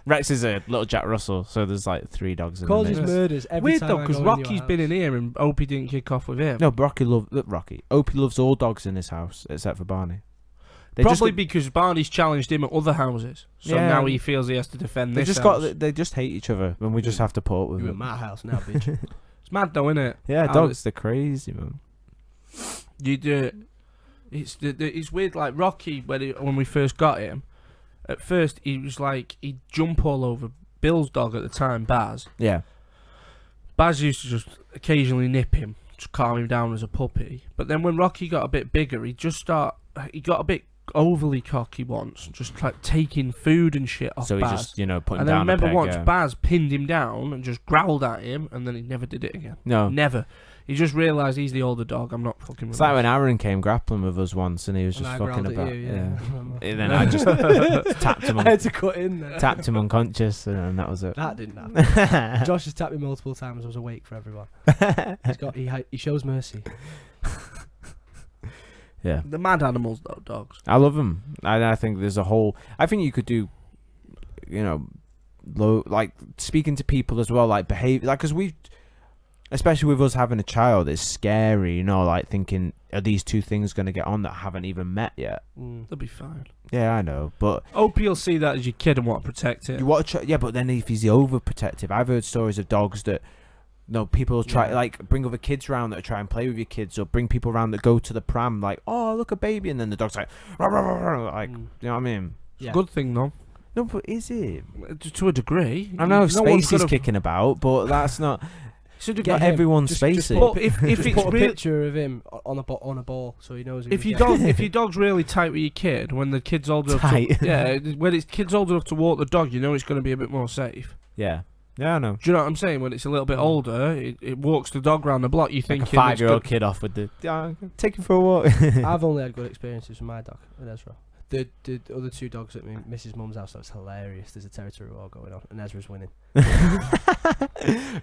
Rex is a little Jack Russell, so there's like 3 dogs in the Causes mix. murders every Weird time though, I because go into your Rocky's been house. in here and Opie didn't kick off with him. No, Opie loves all dogs in his house except for Barney. They Probably because Barney's challenged him at other houses, so Yeah. now he feels he has to defend They this just house. they just hate each other, and we just have to put up with You're it. in my house now, bitch. It's mad though, isn't it? Yeah, How dogs, they're crazy, man. You do. It's weird. Like Rocky, when we first got him, at first he was like he'd jump all over Bill's dog at the time, Baz. Yeah, Baz used to just occasionally nip him to calm him down as a puppy. But then when Rocky got a bit bigger, he got a bit overly cocky once, just like taking food and shit off So he Baz. just, putting And then down a remember peg, once yeah. Baz pinned him down and just growled at him, and then he never did it again. No. Never. He just realised he's the older dog. I'm not fucking with It's like this. when Aaron came grappling with us once, and he was And just I fucking growled at about. you, yeah. And then I just tapped him, I had to cut in there. tapped him unconscious, and that was it. That didn't happen. Josh has tapped me multiple times. I was awake for everyone. He shows mercy. Yeah, The mad animals, though, dogs. I love them. I think there's a whole. I think you could do, like speaking to people as well, like behave, like because we, especially with us having a child, it's scary, like thinking, are these two things going to get on that haven't even met yet? They'll be fine. Yeah, I know, but Hope you'll see that as your kid and want to protect it. you watch. Yeah, but then if he's overprotective, I've heard stories of dogs that. No, people will try like bring other kids around that try and play with your kids, or bring people around that go to the pram like, oh look a baby, and then the dog's like, rah, rah, rah, rah, like, you know what I mean? Yeah. Good thing, though. No, but is it? To a degree. I know No one's Spacey's gonna- kicking about, but that's not. So to Get get everyone Just Spacey. But if Just it's put a real, picture of him on a ball, so he knows. if your dog's really tight with your kid, when the kid's old enough Tight. when it's kid's old enough to walk the dog, you know it's going to be a bit more safe. Yeah, I know. Do you know what I'm saying? When it's a little bit older, it walks the dog round the block. You think Like a 5-year-old kid off with the take him for a walk. I've only had good experiences with my dog, with Ezra. The other two dogs at Mrs. Mum's house, that was hilarious. There's a territory war going on, and Ezra's winning.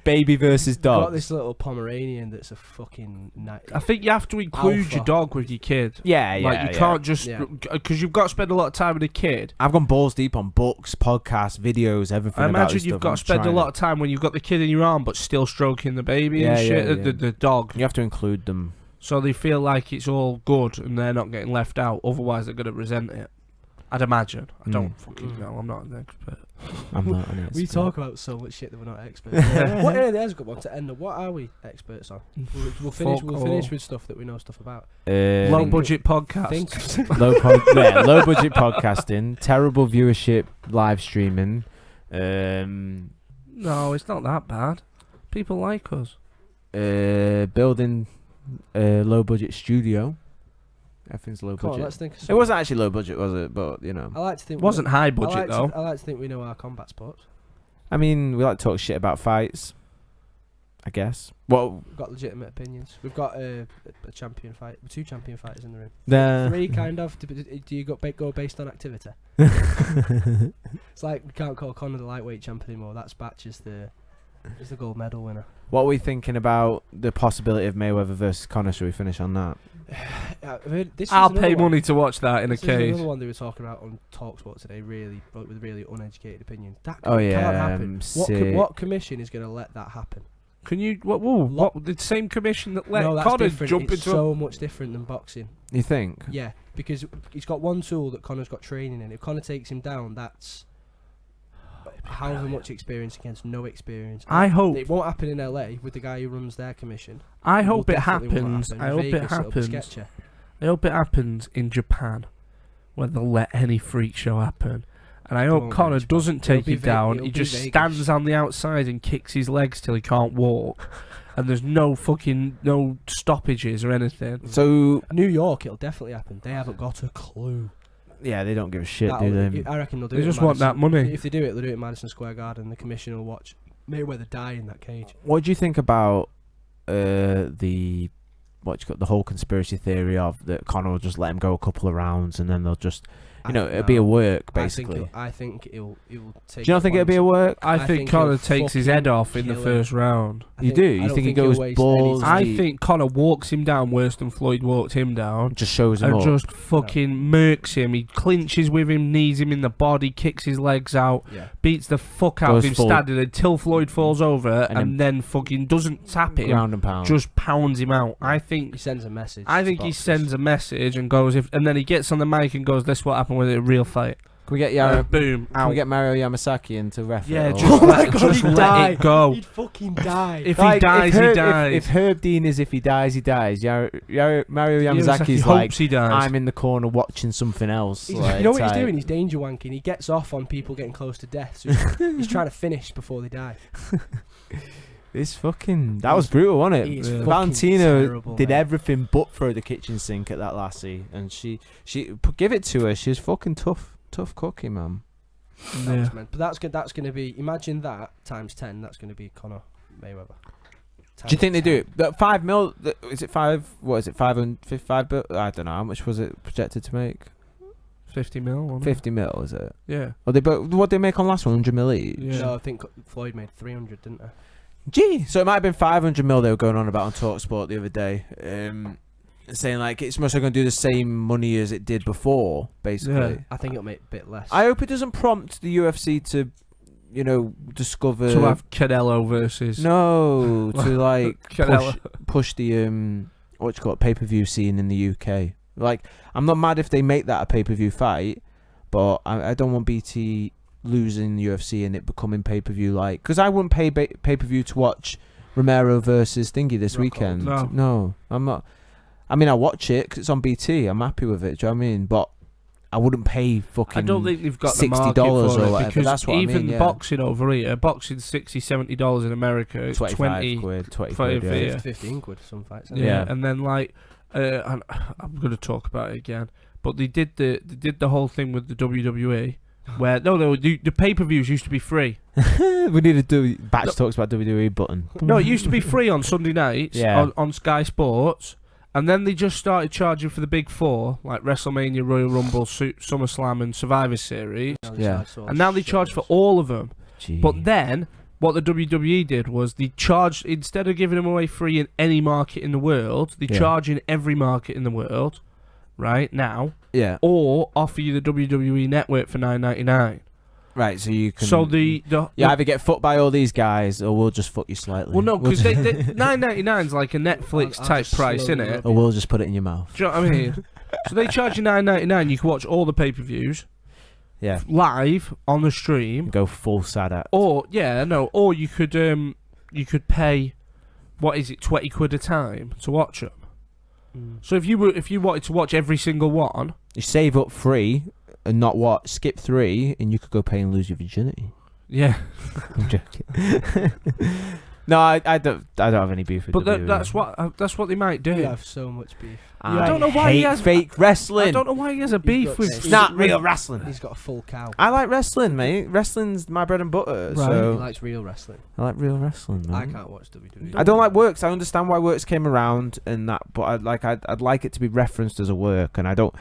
Baby versus dog. Got this little Pomeranian that's a fucking I think you have to include Alpha. your dog with your kid. Yeah, Like you can't just Yeah. because you've got to spend a lot of time with a kid. I've gone balls deep on books, podcasts, videos, everything. I about imagine this you've stuff. got I'm to spend a trying lot of time when you've got the kid in your arm, but still stroking the baby and Yeah, shit. yeah, yeah. The dog, You have to include them. so they feel like it's all good and they're not getting left out. Otherwise, they're gonna resent it. I'd imagine. I don't fucking know. I'm not an expert. I'm not an expert. We talk about so much shit that we're not experts. What area there's got one to end up? What are we experts on? We'll finish. We'll finish with stuff that we know stuff about. Low budget podcast. Think. low budget podcasting, terrible viewership, live streaming. No, it's not that bad. People like us. Building a low budget studio. Everything's low Come on, budget. let's think. Of It something. wasn't actually low budget, was it? But I like to think. It wasn't high I budget like though. I like to think we know our combat sports. I mean, we like to talk shit about fights. I guess. Well, We've got legitimate opinions. We've got a champion fight. 2 champion fighters in the room. the 3 kind of. Do you go based on activity? It's like we can't call Conor the lightweight champ anymore. That's Batch is the gold medal winner. What are we thinking about the possibility of Mayweather versus Conor? Should we finish on that? I'll pay money to watch that in a This is cage. another one they were talking about on Talksport today. Really, but with a really uneducated opinion. That Oh, can't yeah, happen. sick. What commission is going to let that happen? Can you? What? The same commission that let No, that's Conor different. jump It's into. so much different than boxing. You think? Yeah, because he's got one tool that Conor's got training in. If Conor takes him down, that's however much experience against no experience. I hope. It won't happen in LA with the guy who runs their commission. I It will hope it definitely won't happens. happen. I hope Vegas, it it'll be happens. sketchy. I hope it happens in Japan, where they'll let any freak show happen. And I hope won't be Conor in Japan. doesn't It'll take be you down. it'll He be just Vegas. stands on the outside and kicks his legs till he can't walk. And there's no stoppages or anything. So New York, it'll definitely happen. They haven't got a clue. yeah, they don't give a shit, That'll- do they? I reckon they'll do They it. just in want that Madison. money. If they do it, they'll do it in Madison Square Garden. The commission will watch Mayweather die in that cage. What do you think about the the whole conspiracy theory of that Conor will just let him go a couple of rounds and then they'll just it'll be a work basically. I think it'll take. Do you not think it'll be a work? I I think think Conor he'll takes his fucking head off in the kill him. first round. You do? You think he goes balls I deep? think Conor walks him down worse than Floyd walked him down. Just shows him And up. just fucking murks him. He clinches with him, knees him in the body, kicks his legs out, Yeah. beats the fuck out Goes of him full- standing until Floyd falls over, And and then fucking doesn't tap him, ground and pound. just pounds him out. I think He sends a message. I to think he boxers. sends a message and goes and then he gets on the mic and goes, "This is what happened with a real fight." Can we get Boom, Can out. we get Mario Yamasaki into ref? Yeah, it or- just Oh my let, God, just he'd let die. it go. He'd fucking die. If Like, he dies, Herb, he dies. If Herb Dean is if he dies, he dies. Mario Yamasaki Yamazaki's hopes like, he dies. I'm in the corner watching something else. He's, like, you know what he's type. doing? He's danger wanking. He gets off on people getting close to death. So he's trying to finish before they die. It's fucking. That was brutal, wasn't it? It's Yeah. fucking Valentino terrible, did mate. everything but throw the kitchen sink at that lassie, and she give it to her. She's fucking tough cookie, man. That was meant. But that's gonna be. Imagine that times 10. That's gonna be Conor Mayweather. Do you think they do it? That $5 million? Is it 5? What is it? 555 bill? I don't know. How much was it projected to make? 50 mil. wasn't it? 50 mil, is it? Yeah. Or they both? What did they make on last one? 100 mil each. Yeah. No, I think Floyd made 300, didn't they? Gee, so it might have been 500 mil they were going on about on TalkSport the other day, saying like it's must have going to do the same money as it did before, basically. Yeah. I think it'll make a bit less. I hope it doesn't prompt the UFC to, discover. To have Canelo versus. No, to like Canelo. push the pay-per-view scene in the UK. Like, I'm not mad if they make that a pay-per-view fight, but I don't want BT losing the UFC and it becoming pay-per-view, like, because I wouldn't pay pay-per-view to watch Romero versus Thingy this Rockhold. weekend. No. I'm not. I mean, I watch it because it's on BT. I'm happy with it. Do you know what I mean? But I wouldn't pay fucking. I don't think they've got the $60 market or for it whatever. because That's what I even mean, yeah. boxing over here, boxing $60-$70 in America, it's 25 20 quid, 20 25, quid, yeah. yeah. 15 quid for some fights. Yeah. Yeah. And then like, I'm going to talk about it again, but they did the whole thing with the WWE where the pay-per-views used to be free. We need to do batch talks about WWE button. No, it used to be free on Sunday nights Yeah. on Sky Sports. And then they just started charging for the big four, like WrestleMania, Royal Rumble, SummerSlam, and Survivor Series. Yeah. And now they charge for all of them. Gee. But then, what the WWE did was they charged, instead of giving them away free in any market in the world, they Yeah. charge in every market in the world, right now, yeah, or offer you the WWE network for $9.99. right. So you can. So the you either get fucked by all these guys, or we'll just fuck you slightly. well, no, because $9.99 is like a Netflix I'll type just price, slowly isn't it? rub or we'll just put it in your mouth. Do you know what I mean? So they charge you $9.99. You can watch all the pay-per-views Yeah. live on the stream, Go full sad act. or or you could pay, what is it, 20 quid a time to watch them. So if you wanted to watch every single one, You save up 3 and not what? Skip 3 and you could go pay and lose your virginity. yeah. I'm joking. No, I don't have any beef with But WWE. that's what they might do. You have so much beef. I don't know why he hate has- fake wrestling. I don't know why he has a beef got with. taste. It's not real wrestling. He's got a full cow. I like wrestling, mate. Wrestling's my bread and butter. Right. He So likes real wrestling. I like real wrestling, man. I can't watch WWE. I don't like works. I understand why works came around and that, but I'd like it to be referenced as a work, and I don't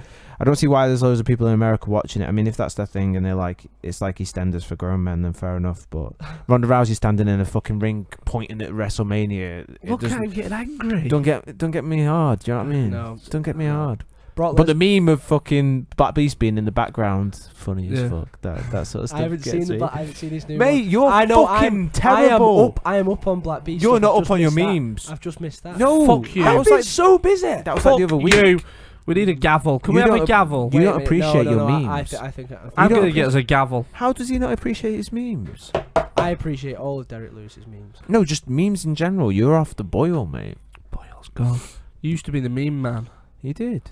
see why there's loads of people in America watching it. I mean, if that's their thing and they're like, it's like EastEnders for grown men, then fair enough. But Ronda Rousey standing in a fucking ring pointing at WrestleMania. it Look at doesn't- him getting angry. Don't get me hard. Do you know what I mean? No. Don't get me hard. Brock But the meme of fucking Black Beast being in the background, funny Yeah. as fuck. That sort of stuff. I haven't gets seen me. I haven't seen his new Mate, one. you're I know, fucking terrible. I am up on Black Beast. You're stuff. not I've up just on your missed that. memes. I've just missed that. No, Fuck you. That I've was been like so busy. that was like the other week. You. We need a gavel. Can we have a gavel? You Wait a don't minute, appreciate no, your no, memes. I think I'm don't gonna get us a gavel. How does he not appreciate his memes? I appreciate all of Derek Lewis's memes. No, just memes in general. You're off the boil, mate. Boyle's gone. You used to be the meme man. You did.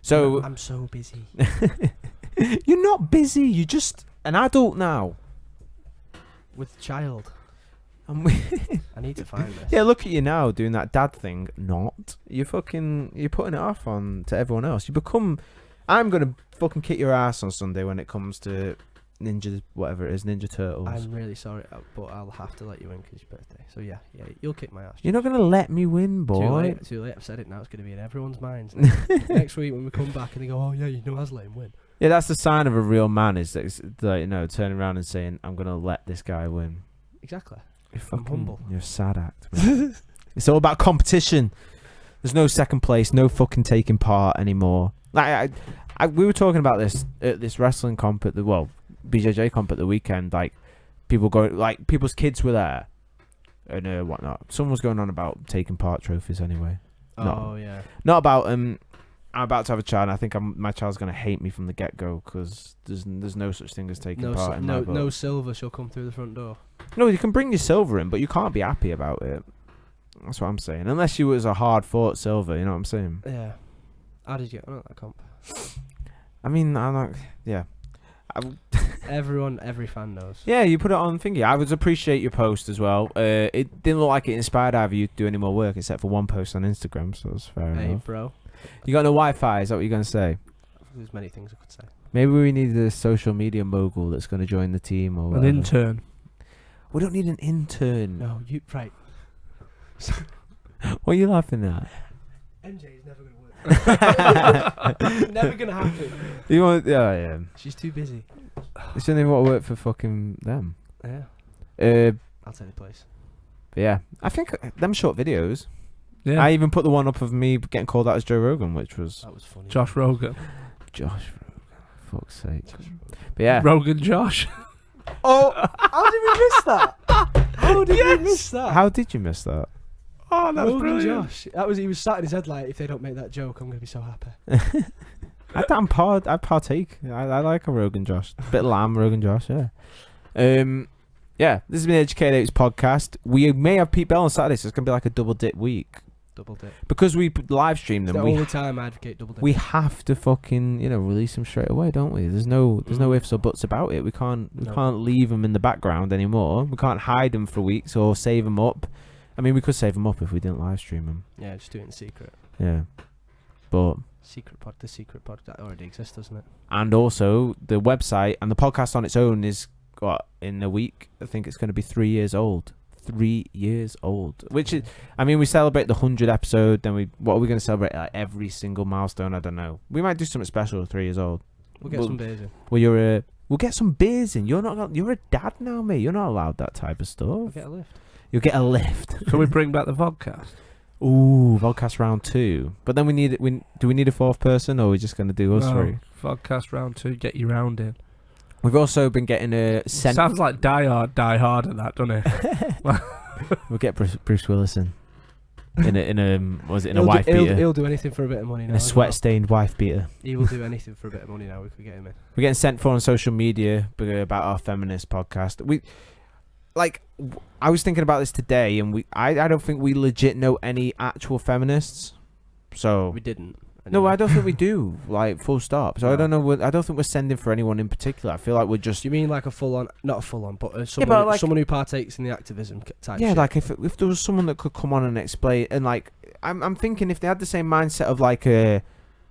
So I'm so busy. you're not busy. You're just an adult now. With child. And I need to find this. yeah, look at you now doing that dad thing. Not you're putting it off on to everyone else. You become. I'm gonna fucking kick your ass on Sunday when it comes to Ninja whatever it is, Ninja Turtles. I'm really sorry, but I'll have to let you in because your birthday. So yeah, you'll kick my ass. You're not gonna let me win, boy. Too late. I've said it now. It's going to be in everyone's minds. Next week when we come back and they go, oh yeah, I'll let him win. Yeah, that's the sign of a real man. Is that turning around and saying, "I'm gonna let this guy win." Exactly. You're I'm fucking humble. You're a sad act. Man. It's all about competition. There's no second place, no fucking taking part anymore. Like we were talking about this at this wrestling comp at BJJ comp at the weekend. Like people going, like people's kids were there and whatnot. Someone was going on about taking part trophies anyway. No. Oh yeah. Not about I'm about to have a child. And I think my child's gonna hate me from the get go because there's no such thing as taking part in my book. No silver shall come through the front door. No, you can bring your silver in, but you can't be happy about it. That's what I'm saying. Unless you was a hard fought silver, you know what I'm saying? Yeah. How did you get on at that comp? I mean, I'm not. Yeah. Every fan knows. Yeah, you put it on thingy. I would appreciate your post as well. It didn't look like it inspired either of you to do any more work except for one post on Instagram, so that's fair Hey, enough. bro. You got no Wi-Fi, is that what you're going to say? There's many things I could say. Maybe we need a social media mogul that's going to join the team or whatever. An intern. We don't need an intern. No, you right. What are you laughing at? MJ is never gonna work. Never gonna happen. You want? Yeah. She's too busy. She doesn't even want to work for fucking them. Yeah. I'll take the place. But yeah, I think them short videos. Yeah. I even put the one up of me getting called out as Joe Rogan, which was That was funny. Josh Rogan. Josh Rogan. Fuck's sake. But yeah. Rogan Josh. Oh, how did we miss that? How did we miss that? How did you miss that? Oh, that's Rogan brilliant. Josh. He was sat in his head like, if they don't make that joke, I'm gonna be so happy. I partake. I like a Rogan Josh. Bit lamb Rogan Josh, yeah. Yeah, this has been the Educated Apes podcast. We may have Pete Bell on Saturday, so it's gonna be like a double dip week. Double dip. Because we live stream It's them. the only time I advocate double dip. We have to fucking release them straight away, don't we? There's no ifs or buts about it. We can't leave them in the background anymore. We can't hide them for weeks or save them up. I mean, we could save them up if we didn't live stream them. Yeah, just do it in secret. Yeah, but The secret pod that already exists, doesn't it? and also the website and the podcast on its own is in a week. I think it's going to be 3 years old. 3 years old, which is, I mean, we celebrate the 100th episode. Then what are we going to celebrate? Like every single milestone. I don't know. We might do something special. 3 years old. We'll get some beers in. Well, we'll get some beers in. You're a dad now, mate. You're not allowed that type of We'll stuff. get a lift. You'll get a lift. Can we bring back the vodcast? Ooh, vodcast round 2. But then do we need a fourth person, or are we just going to do us three? Vodcast round 2. Get you round in. We've also been getting a Sounds like Die Hard at that, doesn't it? We'll get Bruce Willis in a wife beater? He'll do anything for a bit of money now. In a sweat-stained wife beater. He will do anything for a bit of money now. We could get him in. We're getting sent for on social media about our feminist podcast. I was thinking about this today, and I don't think we legit know any actual feminists. So We didn't. no, I don't think we do. Like full stop. So No. I don't know. I don't think we're sending for anyone in particular. I feel like we're just. Do you mean like a full-on, not a full-on, but someone, someone who partakes in the activism type Yeah, shit? like if there was someone that could come on and explain, and like I'm thinking if they had the same mindset of like a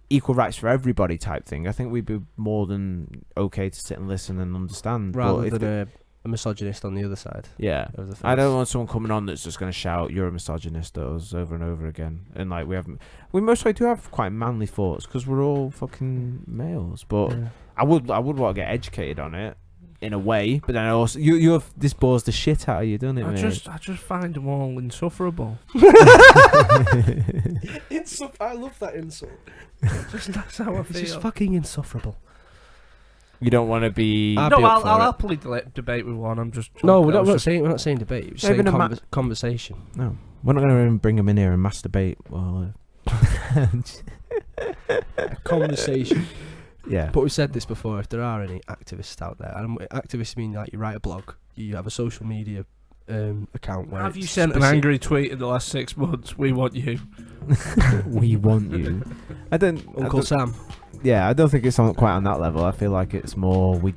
equal rights for everybody type thing, I think we'd be more than okay to sit and listen and understand. Rather than a misogynist on the other side. Yeah, I don't want someone coming on that's just going to shout "you're a misogynist" at us over and over again. And like we mostly do have quite manly thoughts because we're all fucking males. But Yeah. I would want to get educated on it in a way. But then I also this bores the shit out of you, doesn't it? I just find them all insufferable. I love that insult. That's how I It's feel. just fucking insufferable. You don't want to be. I'd No, be up I'll for happily debate with one. I'm just. No, I we're was not just- saying we're not saying debate. We're Not saying even a conversation. No, we're not going to bring them in here and masturbate. Well, A conversation. yeah. But we've said this before. If there are any activists out there, and activists mean like you write a blog, you have a social media account where Have you it's sent an specific- angry tweet in the last 6 months? We want you. We want you. I don't. Uncle Sam. Yeah, I don't think it's quite on that level. I feel like it's more we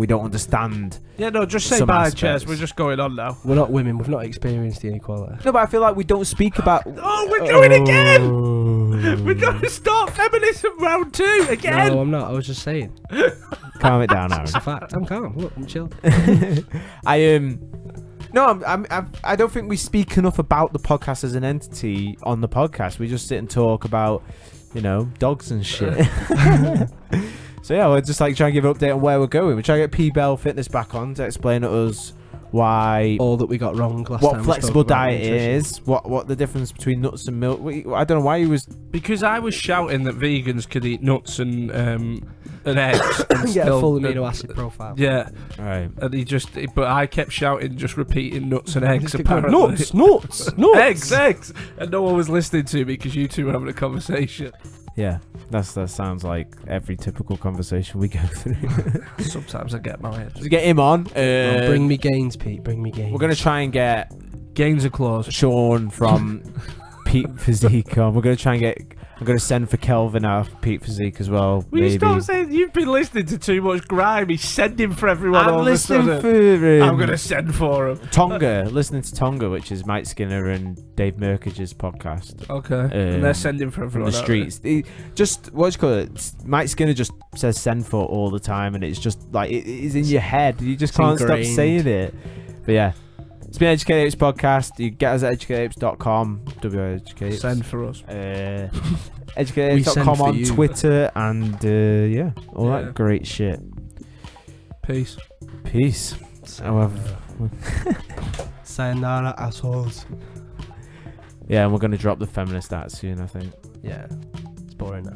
don't understand. Yeah, no, just say Some bye, aspects. Chess. We're just going on now. We're not women. We've not experienced the inequality. No, but I feel like we don't speak about. Oh, we're going again! We're going to start feminism round 2 again! No, I'm not. I was just saying. Calm it down, Aaron. It's a fact. I'm calm. Look, I'm chill. No, I don't think we speak enough about the podcast as an entity on the podcast. We just sit and talk about, dogs and shit. So yeah, we're just like trying to give an update on where we're going. We're trying to get P Bell Fitness back on to explain to us why All that we got wrong last time. what we flexible spoke about diet nutrition. is, what the difference between nuts and milk. I don't know why he was. Because I was shouting that vegans could eat nuts and eggs and Get a still full amino acid profile. Yeah, Right. and but I kept shouting, just repeating nuts and eggs. Just keep going, Apparently, nuts, eggs, and no one was listening to me because you two were having a conversation. Yeah, that sounds like every typical conversation we go through. Sometimes I get my head. To get him on, Bring me gains, Pete. Bring me gains. we're gonna try and get Gains of claws. Sean from Pete Physique on. We're gonna try and get. I'm gonna send for Kelvin out of Pete Physique as well. Will you maybe. stop saying you've been listening to too much grime? He's sending for everyone I'm all of a listening sudden. for him. I'm gonna send for him. Tonga, listening to Tonga, which is Mike Skinner and Dave Merkage's podcast. Okay. And they're sending for from everyone. the streets. Just what do you call it? Mike Skinner just says "send for" all the time, and it's just like it is in your head. You just can't stop saying it. But yeah. It's been Educate Apes podcast. You get us at educateapes.com. WEducate. Send for us. Educateapes.com on Twitter and yeah, all Yeah. that great shit. Peace. Sayonara, assholes. Yeah, and we're gonna drop the feminist art soon, I think. Yeah, it's boring now.